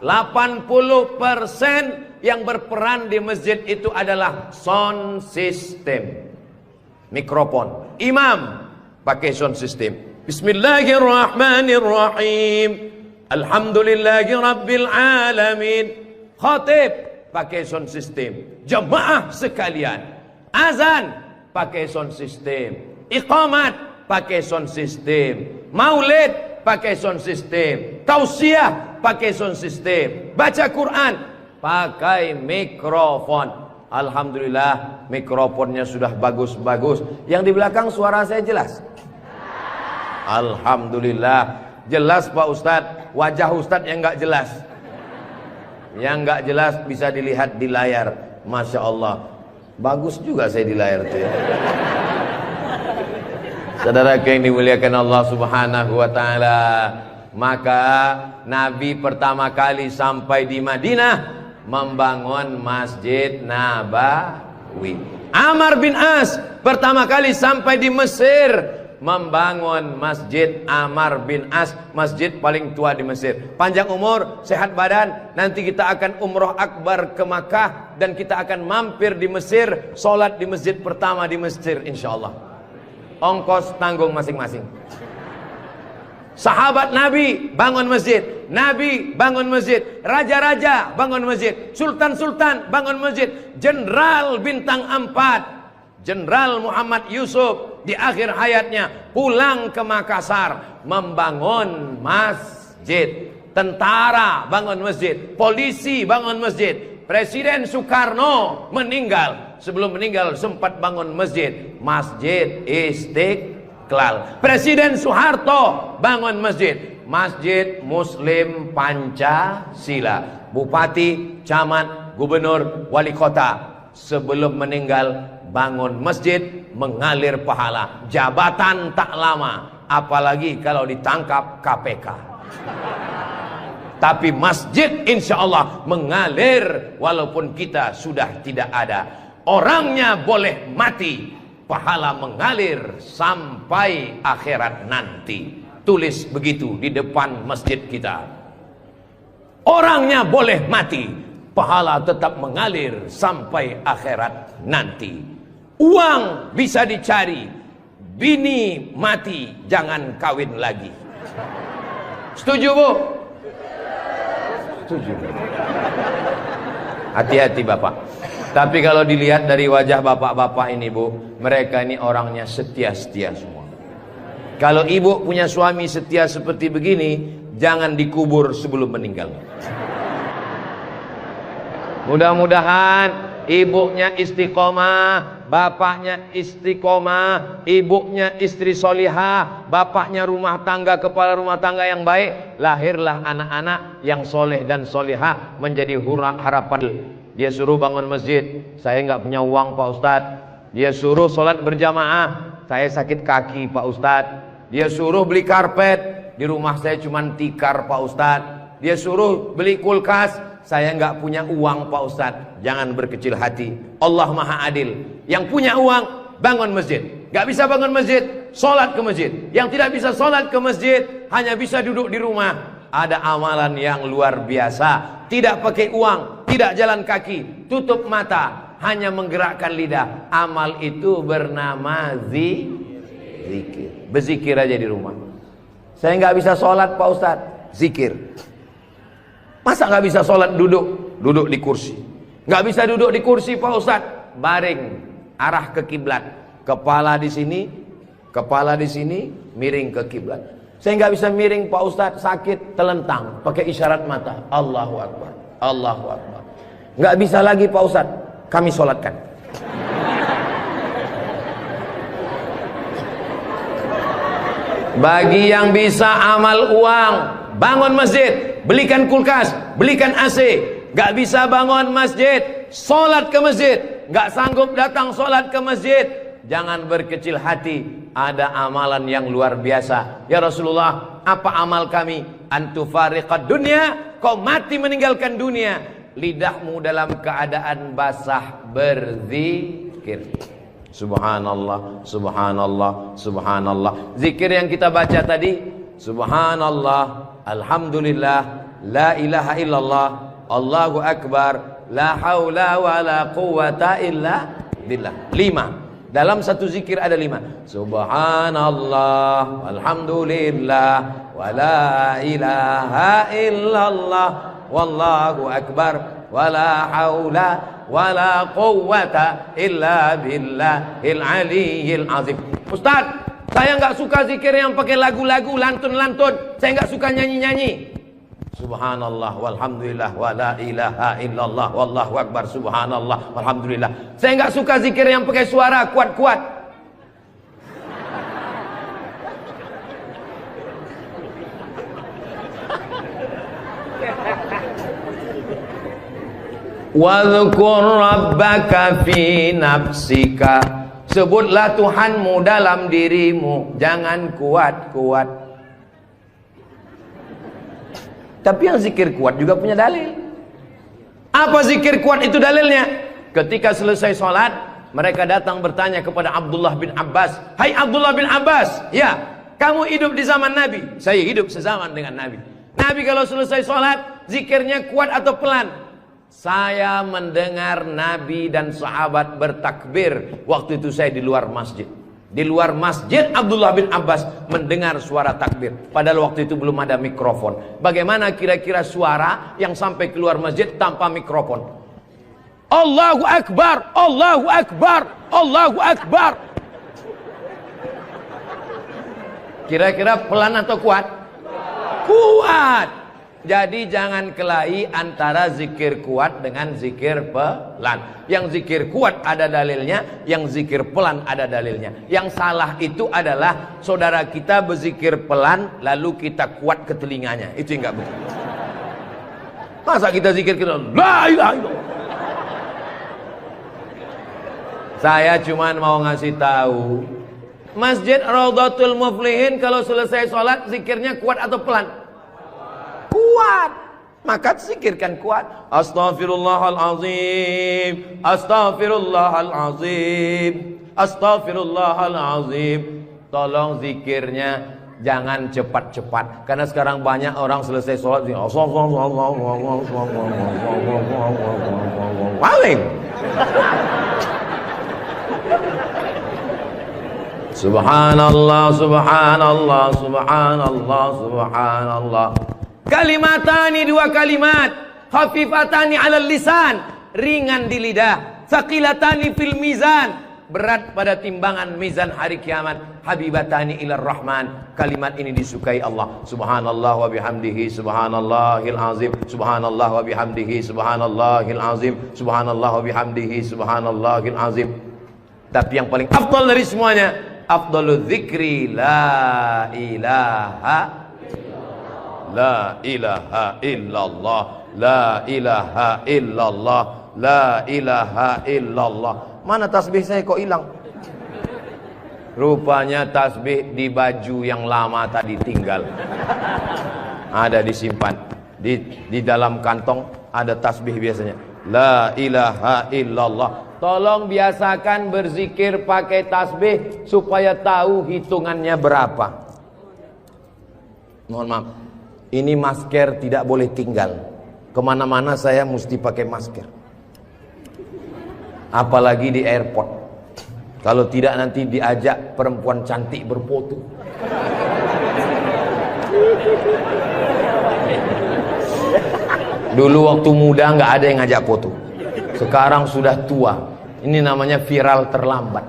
80% yang berperan di masjid itu adalah sound system, mikrofon. Imam pakai sound system, Bismillahirrahmanirrahim, Alhamdulillahi Rabbil Alamin. Khatib pakai sound system. Jamaah sekalian, azan pakai sound system, iqamat pakai sound system, maulid pakai sound system, tausiah pakai sound system, baca Quran pakai mikrofon. Alhamdulillah mikrofonnya sudah bagus-bagus. Yang di belakang suara saya jelas? Alhamdulillah jelas Pak Ustadz. Wajah Ustadz yang nggak jelas, yang nggak jelas bisa dilihat di layar. Masya Allah, bagus juga saya di layar tuh ya. Saudara yang dimuliakan Allah Subhanahu wa taala, maka Nabi pertama kali sampai di Madinah membangun Masjid Nabawi. Amr bin As pertama kali sampai di Mesir membangun Masjid Amr bin As, masjid paling tua di Mesir. Panjang umur, sehat badan, nanti kita akan umroh akbar ke Makkah dan kita akan mampir di Mesir, sholat di masjid pertama di Mesir insyaallah. Ongkos tanggung masing-masing. Sahabat Nabi bangun masjid, Nabi bangun masjid, raja-raja bangun masjid, sultan-sultan bangun masjid, jenderal bintang 4, Jenderal Muhammad Yusuf di akhir hayatnya pulang ke Makassar membangun masjid. Tentara bangun masjid, polisi bangun masjid. Presiden Soekarno meninggal, sebelum meninggal sempat bangun masjid, Masjid Istiqlal. Presiden Soeharto bangun masjid, Masjid Muslim Pancasila. Bupati, camat, gubernur, wali kota sebelum meninggal bangun masjid, mengalir pahala. Jabatan tak lama, apalagi kalau ditangkap KPK. Tapi masjid insya Allah mengalir walaupun kita sudah tidak ada. Orangnya boleh mati, pahala mengalir sampai akhirat nanti. Tulis begitu di depan masjid kita. Orangnya boleh mati, pahala tetap mengalir sampai akhirat nanti. Uang bisa dicari, bini mati jangan kawin lagi. Setuju Bu? Setuju. Hati-hati Bapak. Tapi kalau dilihat dari wajah bapak-bapak ini Bu, mereka ini orangnya setia-setia semua. Kalau ibu punya suami setia seperti begini, jangan dikubur sebelum meninggal. Mudah-mudahan ibunya istiqomah, bapaknya istiqomah, ibunya istri solihah, bapaknya rumah tangga, kepala rumah tangga yang baik, lahirlah anak-anak yang soleh dan solihah menjadi harapan. Dia suruh bangun masjid, saya nggak punya uang Pak Ustadz. Dia suruh sholat berjamaah, saya sakit kaki Pak Ustadz. Dia suruh beli karpet, di rumah saya cuma tikar Pak Ustadz. Dia suruh beli kulkas, saya nggak punya uang Pak Ustadz. Jangan berkecil hati, Allah Maha Adil. Yang punya uang bangun masjid, nggak bisa bangun masjid, sholat ke masjid. Yang tidak bisa sholat ke masjid, hanya bisa duduk di rumah. Ada amalan yang luar biasa, tidak pakai uang, tidak jalan kaki, tutup mata, hanya menggerakkan lidah. Amal itu bernama zikir. Berzikir aja di rumah. Saya nggak bisa sholat Pak Ustadz, zikir. Masa nggak bisa sholat duduk di kursi? Nggak bisa duduk di kursi Pak Ustadz, baring, arah ke kiblat, kepala di sini, miring ke kiblat. Saya nggak bisa miring Pak Ustadz, sakit, telentang, pakai isyarat mata, Allahu Akbar, Allahu Akbar. Nggak bisa lagi Pak Ustadz, kami sholatkan. Bagi yang bisa amal uang, bangun masjid, belikan kulkas, belikan AC. Gak bisa bangun masjid, sholat ke masjid. Gak sanggup datang sholat ke masjid, jangan berkecil hati. Ada amalan yang luar biasa. Ya Rasulullah, apa amal kami? Antufariqad dunya, kau mati meninggalkan dunia, lidahmu dalam keadaan basah berzikir. Subhanallah, subhanallah, subhanallah. Zikir yang kita baca tadi, subhanallah, alhamdulillah, la ilaha illallah, Allahu akbar, la haula wa la quwata illa billah. 5. Dalam satu zikir ada 5. Subhanallah, alhamdulillah, wa la ilaha illallah, wallahu akbar, wa la haula wala quwwata illa billahil aliyyil azim. Ustaz, saya nggak suka zikir yang pakai lagu-lagu, lantun-lantun. Saya nggak suka nyanyi-nyanyi. Subhanallah walhamdulillah wala ilaha illallah wallahu akbar, subhanallah walhamdulillah. Saya nggak suka zikir yang pakai suara kuat-kuat. Wadhkur rabbaka fi nafsika, sebutlah Tuhanmu dalam dirimu, jangan kuat-kuat. Tapi yang zikir kuat juga punya dalil. Apa zikir kuat itu dalilnya? Ketika selesai sholat, mereka datang bertanya kepada Abdullah bin Abbas, hai Abdullah bin Abbas, ya, kamu hidup di zaman Nabi? Saya hidup sezaman dengan Nabi. Nabi kalau selesai sholat, zikirnya kuat atau pelan? Saya mendengar Nabi dan sahabat bertakbir. Waktu itu saya di luar masjid. Di luar masjid Abdullah bin Abbas mendengar suara takbir. Padahal waktu itu belum ada mikrofon. Bagaimana kira-kira suara yang sampai keluar masjid tanpa mikrofon? Allahu Akbar, Allahu Akbar, Allahu Akbar. Kira-kira pelan atau kuat? Kuat. Jadi jangan kelahi antara zikir kuat dengan zikir pelan. Yang zikir kuat ada dalilnya, yang zikir pelan ada dalilnya. Yang salah itu adalah saudara kita berzikir pelan lalu kita kuat ke telinganya. Itu yang enggak betul. Masa kita zikir kita la ilaha illallah. Saya cuman mau ngasih tahu, Masjid Raudhatul Muflihin kalau selesai sholat zikirnya kuat atau pelan? Kuat. Maka zikirkan kuat. Astaghfirullahalazim, astaghfirullahalazim, astaghfirullahalazim. Tolong zikirnya jangan cepat-cepat, karena sekarang banyak orang selesai sholat paling subhanallah, subhanallah, subhanallah, subhanallah. Kalimatani, 2 kalimat, khafifatani 'alal lisan, ringan di lidah, tsaqilatani fil mizan, berat pada timbangan mizan hari kiamat. Habibatani ilar rahman. Kalimat ini disukai Allah. Subhanallah wa bihamdihi subhanallahil azim. Subhanallah wa bihamdihi subhanallahil azim. Subhanallah wa bihamdihi subhanallahil azim. Tapi yang paling afdal dari semuanya, afdalul dzikri la ilaha illallah, la ilaha illallah, la ilaha illallah. Mana tasbih saya kok hilang? Rupanya tasbih di baju yang lama tadi tinggal. Ada disimpan di dalam kantong, ada tasbih biasanya. La ilaha illallah. Tolong biasakan berzikir pakai tasbih supaya tahu hitungannya berapa. Mohon maaf, ini masker tidak boleh tinggal. Kemana-mana saya mesti pakai masker. Apalagi di airport. Kalau tidak nanti diajak perempuan cantik berfoto. Dulu waktu muda nggak ada yang ngajak foto. Sekarang sudah tua. Ini namanya viral terlambat.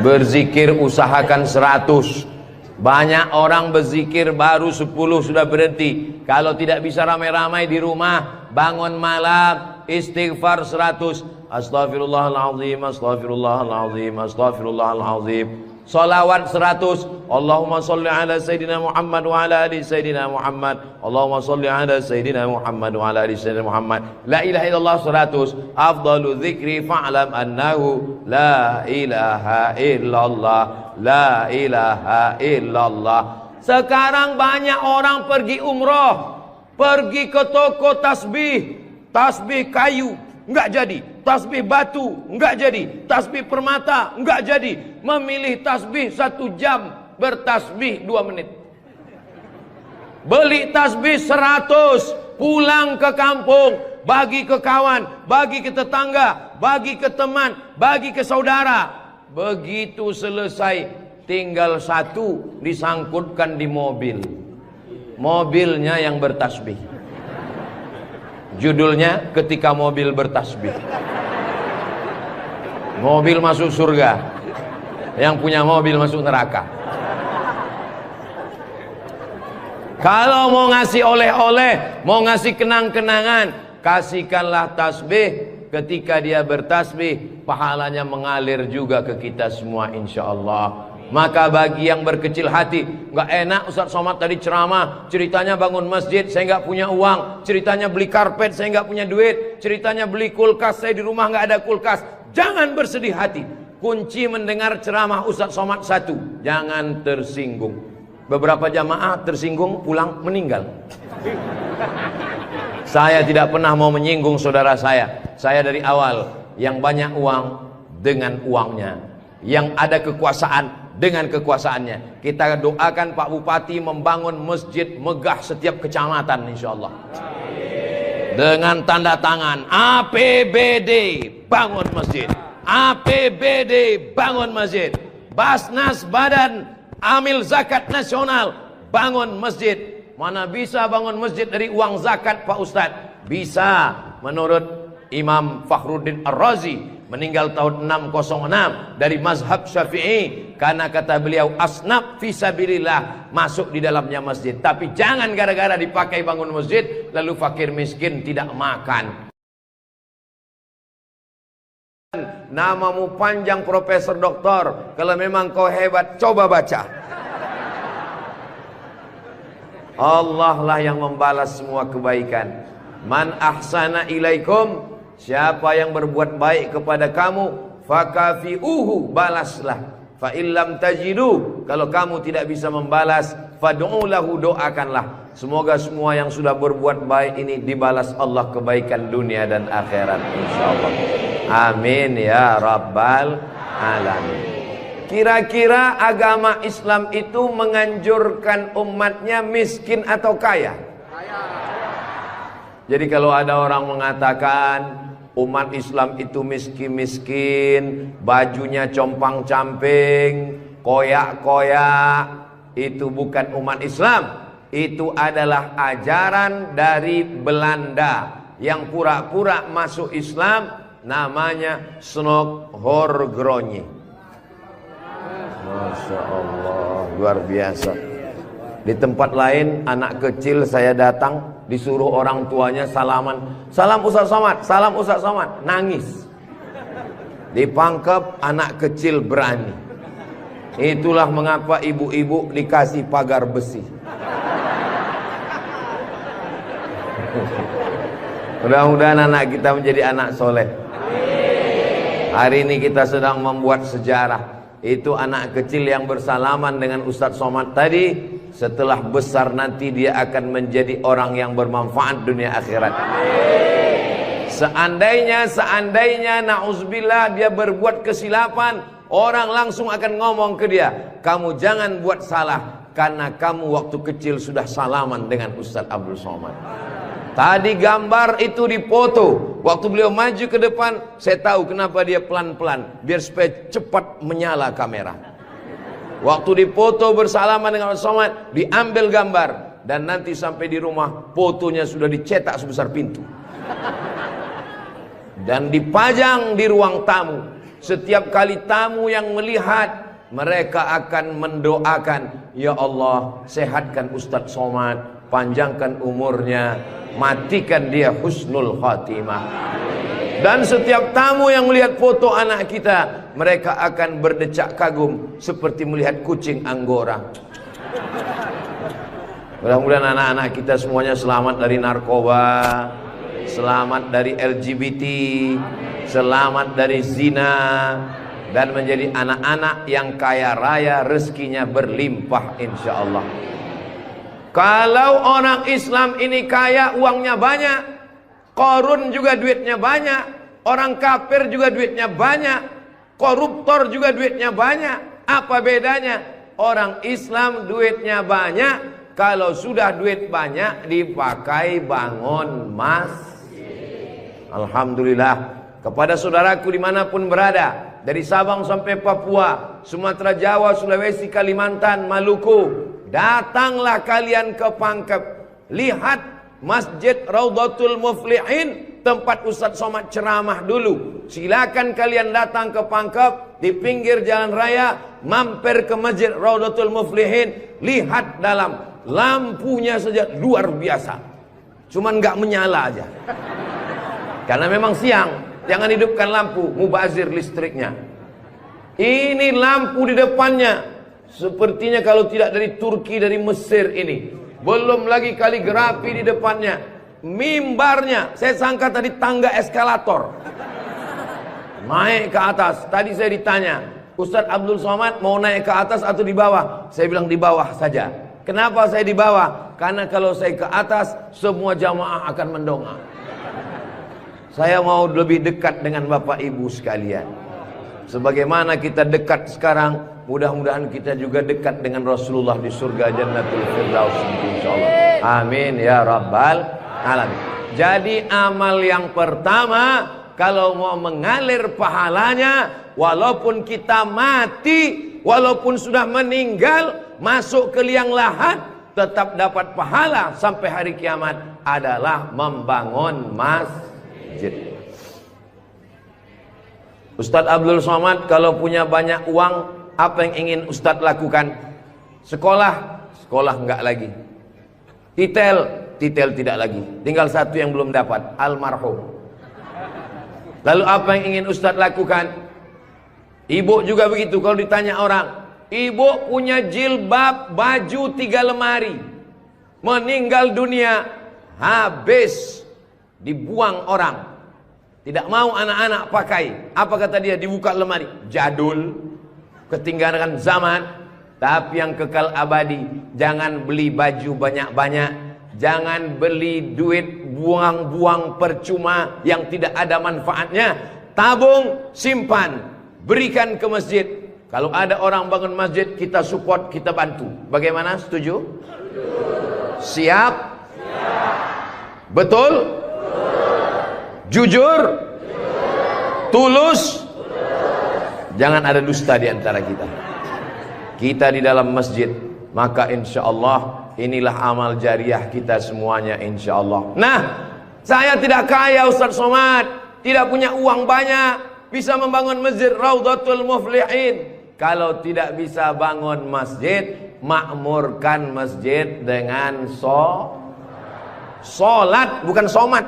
Berzikir usahakan 100. Banyak orang berzikir baru 10 sudah berhenti. Kalau tidak bisa ramai-ramai di rumah, bangun malam istighfar 100. Astaghfirullahaladzim, astaghfirullahaladzim, astaghfirullahaladzim. Salawat 100. Allahumma salli ala Sayyidina Muhammad wa ala ali Sayyidina Muhammad. Allahumma salli ala Sayyidina Muhammad wa ala ali Sayyidina Muhammad. La ilaha illallah 100. Afdalu dzikri fa'lam annahu la ilaha illallah, la ilaha illallah. Sekarang banyak orang pergi umroh, pergi ke toko tasbih, tasbih kayu enggak jadi, tasbih batu enggak jadi, tasbih permata enggak jadi. Memilih tasbih 1 jam, bertasbih 2 menit. Beli tasbih 100, pulang ke kampung, bagi ke kawan, bagi ke tetangga, bagi ke teman, bagi ke saudara. Begitu selesai, tinggal 1 disangkutkan di mobil. Mobilnya yang bertasbih. Judulnya ketika mobil bertasbih. Mobil masuk surga, yang punya mobil masuk neraka. Kalau mau ngasih oleh-oleh, mau ngasih kenang-kenangan, kasihkanlah tasbih. Ketika dia bertasbih, pahalanya mengalir juga ke kita semua insyaallah. Maka bagi yang berkecil hati, nggak enak Ustaz Somad tadi ceramah, ceritanya bangun masjid, saya nggak punya uang, ceritanya beli karpet, saya nggak punya duit, ceritanya beli kulkas, saya di rumah nggak ada kulkas. Jangan bersedih hati. Kunci mendengar ceramah Ustaz Somad 1, jangan tersinggung. Beberapa jamaah tersinggung, pulang meninggal. Saya tidak pernah mau menyinggung saudara saya. Saya dari awal, yang banyak uang dengan uangnya, yang ada kekuasaan dengan kekuasaannya. Kita doakan Pak Bupati membangun masjid megah setiap kecamatan insyaallah. Dengan tanda tangan APBD bangun masjid, APBD bangun masjid, Basnas Badan Amil Zakat Nasional bangun masjid. Mana bisa bangun masjid dari uang zakat Pak Ustadz? Bisa, menurut Imam Fakhruddin Ar-Razi, meninggal tahun 606 dari mazhab Syafi'i, karena kata beliau asnaf fisabilillah, masuk di dalamnya masjid. Tapi jangan gara-gara dipakai bangun masjid lalu fakir miskin tidak makan. Namamu panjang Profesor Doktor, kalau memang kau hebat coba baca. Allah lah yang membalas semua kebaikan. Man ahsana ilaikum, siapa yang berbuat baik kepada kamu, fakafi'uhu, balaslah. Fa illam tajidu, kalau kamu tidak bisa membalas, fad'u lahu, doakanlah. Semoga semua yang sudah berbuat baik ini dibalas Allah kebaikan dunia dan akhirat insyaallah. Amin ya rabbal alamin. Kira-kira agama Islam itu menganjurkan umatnya miskin atau kaya? Jadi kalau ada orang mengatakan umat Islam itu miskin-miskin, bajunya compang-camping, koyak-koyak, itu bukan umat Islam. Itu adalah ajaran dari Belanda yang pura-pura masuk Islam, namanya Snok Horgronyi. Masya Allah, luar biasa. Di tempat lain anak kecil saya datang, disuruh orang tuanya salaman, salam Ustaz Somad, salam Ustaz Somad, nangis. Dipangkep anak kecil berani. Itulah mengapa ibu-ibu dikasih pagar besi. Mudah-mudahan anak kita menjadi anak soleh. Hari ini kita sedang membuat sejarah. Itu anak kecil yang bersalaman dengan Ustadz Somad tadi, setelah besar nanti dia akan menjadi orang yang bermanfaat dunia akhirat. Seandainya na'udzubillah dia berbuat kesilapan, orang langsung akan ngomong ke dia, kamu jangan buat salah, karena kamu waktu kecil sudah salaman dengan Ustadz Abdul Somad. Tadi gambar itu dipoto. Waktu beliau maju ke depan, saya tahu kenapa dia pelan-pelan, biar supaya cepat menyala kamera. Waktu dipoto bersalaman dengan Ustaz Somad, diambil gambar, dan nanti sampai di rumah fotonya sudah dicetak sebesar pintu dan dipajang di ruang tamu. Setiap kali tamu yang melihat, mereka akan mendoakan, ya Allah, sehatkan Ustaz Somad, panjangkan umurnya, matikan dia husnul khatimah. Dan setiap tamu yang melihat foto anak kita, mereka akan berdecak kagum seperti melihat kucing Anggora. Mudah-mudahan anak-anak kita semuanya selamat dari narkoba, selamat dari LGBT, selamat dari zina, dan menjadi anak-anak yang kaya raya, rezekinya berlimpah insyaallah. Kalau orang Islam ini kaya, uangnya banyak, Qarun juga duitnya banyak, orang kafir juga duitnya banyak, koruptor juga duitnya banyak. Apa bedanya? Orang Islam duitnya banyak, kalau sudah duit banyak dipakai bangun masjid. Alhamdulillah. Kepada saudaraku dimanapun berada, dari Sabang sampai Papua, Sumatera, Jawa, Sulawesi, Kalimantan, Maluku, datanglah kalian ke Pangkep. Lihat Masjid Raudhatul Muflihin, tempat Ustadz Somad ceramah dulu. Silakan kalian datang ke Pangkep, di pinggir jalan raya, mampir ke Masjid Raudhatul Muflihin. Lihat dalam, lampunya saja luar biasa, cuman nggak menyala aja karena memang siang. Jangan hidupkan lampu, mubazir listriknya. Ini lampu di depannya, sepertinya kalau tidak dari Turki, dari Mesir ini. Belum lagi kaligrafi di depannya. Mimbarnya, saya sangka tadi tangga eskalator naik ke atas. Tadi saya ditanya, Ustadz Abdul Somad mau naik ke atas atau di bawah? Saya bilang di bawah saja. Kenapa saya di bawah? Karena kalau saya ke atas, semua jamaah akan mendongak. Saya mau lebih dekat dengan Bapak Ibu sekalian. Sebagaimana kita dekat sekarang, mudah-mudahan kita juga dekat dengan Rasulullah di surga Jannatul Firdaus insyaallah. Amin ya rabbal alamin. Jadi amal yang pertama, kalau mau mengalir pahalanya, walaupun kita mati, walaupun sudah meninggal, masuk ke liang lahat, tetap dapat pahala sampai hari kiamat, adalah membangun masjid. Ustadz Abdul Somad kalau punya banyak uang, apa yang ingin Ustadz lakukan? Sekolah, sekolah enggak lagi. Titel tidak lagi. Tinggal satu yang belum dapat, almarhum. Lalu apa yang ingin Ustadz lakukan? Ibu juga begitu. Kalau ditanya orang, ibu punya jilbab, baju 3 lemari, meninggal dunia, habis, dibuang orang. Tidak mau anak-anak pakai. Apa kata dia? Dibuka lemari. Jadul, ketinggalan zaman. Tapi yang kekal abadi, jangan beli baju banyak-banyak, jangan beli duit buang-buang percuma yang tidak ada manfaatnya. Tabung, simpan, berikan ke masjid. Kalau ada orang bangun masjid, kita support, kita bantu. Bagaimana? Setuju? Siap? Betul? Jujur? Tulus? Jangan ada dusta di antara kita. Kita di dalam masjid, maka insya Allah inilah amal jariah kita semuanya insya Allah. Nah, Saya tidak kaya Ustaz Somad, tidak punya uang banyak, bisa membangun masjid Raudhatul Muflihin. Kalau tidak bisa bangun masjid, makmurkan masjid dengan sholat, bukan somat.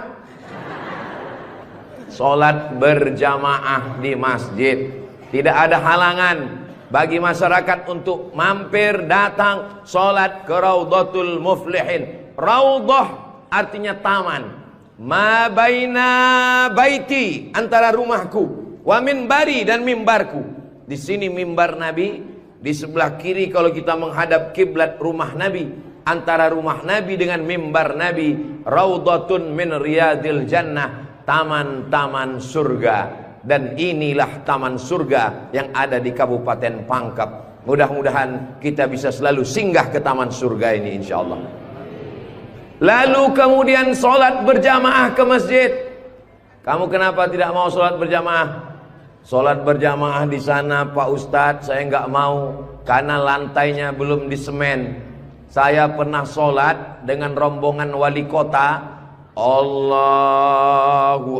Sholat berjamaah di masjid. Tidak ada halangan bagi masyarakat untuk mampir datang sholat ke Raudhatul Muflihin. Raudhah artinya taman. Ma baina baiti, antara rumahku, wa minbari, dan mimbarku. Di sini mimbar Nabi, di sebelah kiri kalau kita menghadap kiblat rumah Nabi. Antara rumah Nabi dengan mimbar Nabi, Raudhatun min riyadil jannah, taman-taman surga. Dan inilah taman surga yang ada di Kabupaten Pangkep. Mudah-mudahan kita bisa selalu singgah ke taman surga ini insyaallah. Lalu kemudian sholat berjamaah ke masjid. Kamu kenapa tidak mau sholat berjamaah? Sholat berjamaah di sana Pak Ustadz, saya nggak mau karena lantainya belum disemen. Saya pernah sholat dengan rombongan wali kota. Allahu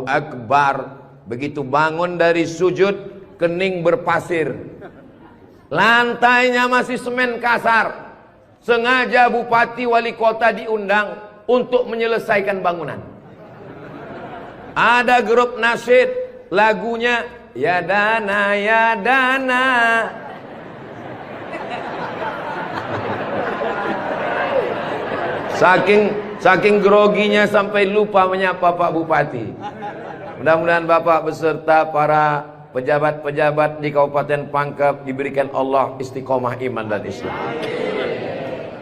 Akbar. Begitu bangun dari sujud, kening berpasir. Lantainya masih semen kasar. Sengaja bupati wali kota diundang untuk menyelesaikan bangunan. Ada grup nasyid, lagunya ya dana ya dana. Saking groginya sampai lupa menyapa Pak Bupati. Mudah-mudahan Bapak beserta para pejabat-pejabat di Kabupaten Pangkep diberikan Allah istiqomah iman dan Islam.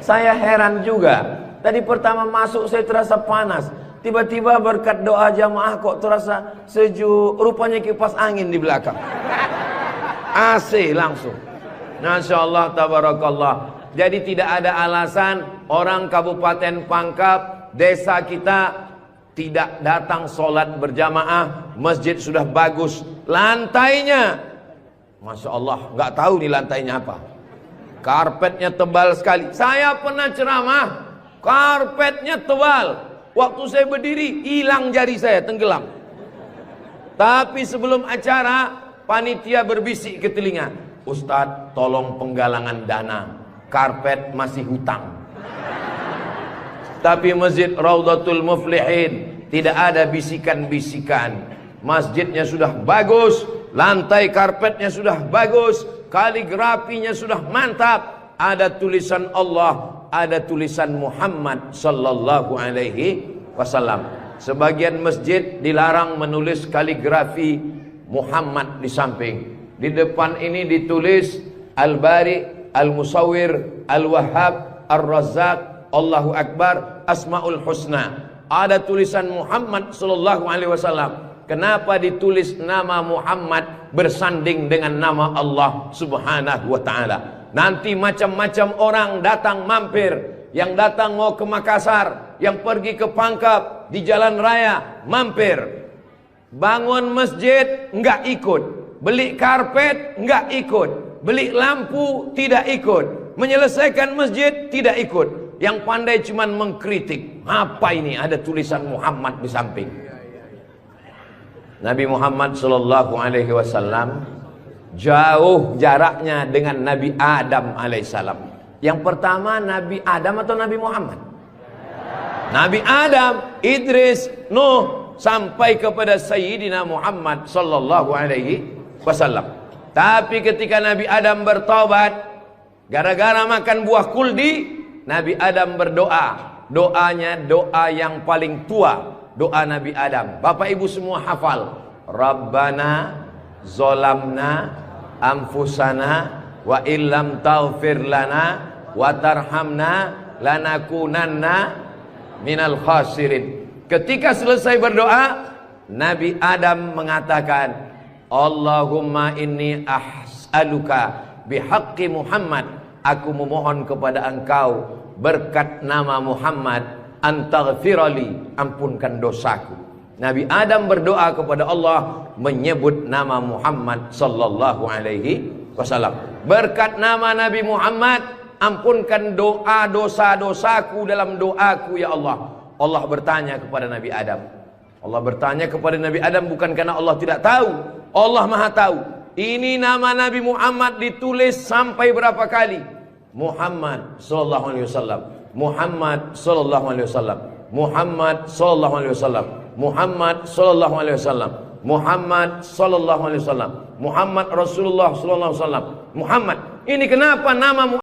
Saya heran juga. Tadi pertama masuk saya terasa panas. Tiba-tiba berkat doa jamaah kok terasa sejuk. Rupanya kipas angin di belakang. AC langsung. Masya Allah, tabarakallah. Jadi tidak ada alasan orang Kabupaten Pangkep, desa kita tidak datang sholat berjamaah. Masjid sudah bagus. Lantainya, Masya Allah, nggak tahu nih lantainya apa. Karpetnya tebal sekali. Saya pernah ceramah, karpetnya tebal. Waktu saya berdiri, hilang jari saya, tenggelam. Tapi sebelum acara, panitia berbisik ke telinga, Ustadz, tolong penggalangan dana. Karpet masih hutang. Tapi Masjid Raudhatul Muflihin tidak ada bisikan-bisikan. Masjidnya sudah bagus, lantai karpetnya sudah bagus, kaligrafinya sudah mantap. Ada tulisan Allah, ada tulisan Muhammad sallallahu alaihi wasallam. Sebagian masjid dilarang menulis kaligrafi Muhammad di samping. Di depan ini ditulis Al-Bari, Al-Musawwir, Al-Wahhab, Ar-Razzaq, Allahu Akbar, Asmaul Husna. Ada tulisan Muhammad sallallahu alaihi wasallam. Kenapa ditulis nama Muhammad bersanding dengan nama Allah Subhanahu wa taala? Nanti macam-macam orang datang mampir. Yang datang mau ke Makassar, yang pergi ke Pangkep, di jalan raya mampir. Bangun masjid enggak ikut, beli karpet enggak ikut, beli lampu tidak ikut, menyelesaikan masjid tidak ikut. Yang pandai cuman mengkritik. Apa ini ada tulisan Muhammad di samping? Nabi Muhammad sallallahu alaihi wasallam jauh jaraknya dengan Nabi Adam alaihissalam. Yang pertama Nabi Adam atau Nabi Muhammad? Nabi Adam, Idris, Nuh, sampai kepada Sayyidina Muhammad sallallahu alaihi wasallam. Tapi ketika Nabi Adam bertobat gara-gara makan buah kuldi, Nabi Adam berdoa. Doanya doa yang paling tua, doa Nabi Adam. Bapak Ibu semua hafal. Rabbana zolamna anfusana wa illam taghfir lana wa tarhamna lanakunanna minal khasirin. Ketika selesai berdoa, Nabi Adam mengatakan, Allahumma inni as'aluka bihaqqi Muhammad, aku memohon kepada engkau berkat nama Muhammad, antaghfirali, ampunkan dosaku. Nabi Adam berdoa kepada Allah menyebut nama Muhammad sallallahu alaihi wasallam. Berkat nama Nabi Muhammad, ampunkan doa dosa-dosaku dalam doaku ya Allah. Allah bertanya kepada Nabi Adam, Allah bertanya kepada Nabi Adam bukan karena Allah tidak tahu. Allah Maha tahu. Ini nama Nabi Muhammad ditulis sampai berapa kali? Muhammad sallallahu alaihi wasallam. Muhammad sallallahu alaihi wasallam. Muhammad sallallahu alaihi wasallam. Muhammad sallallahu alaihi wasallam. Muhammad sallallahu alaihi wasallam. Muhammad Rasulullah sallallahu alaihi wasallam. Muhammad. Ini kenapa nama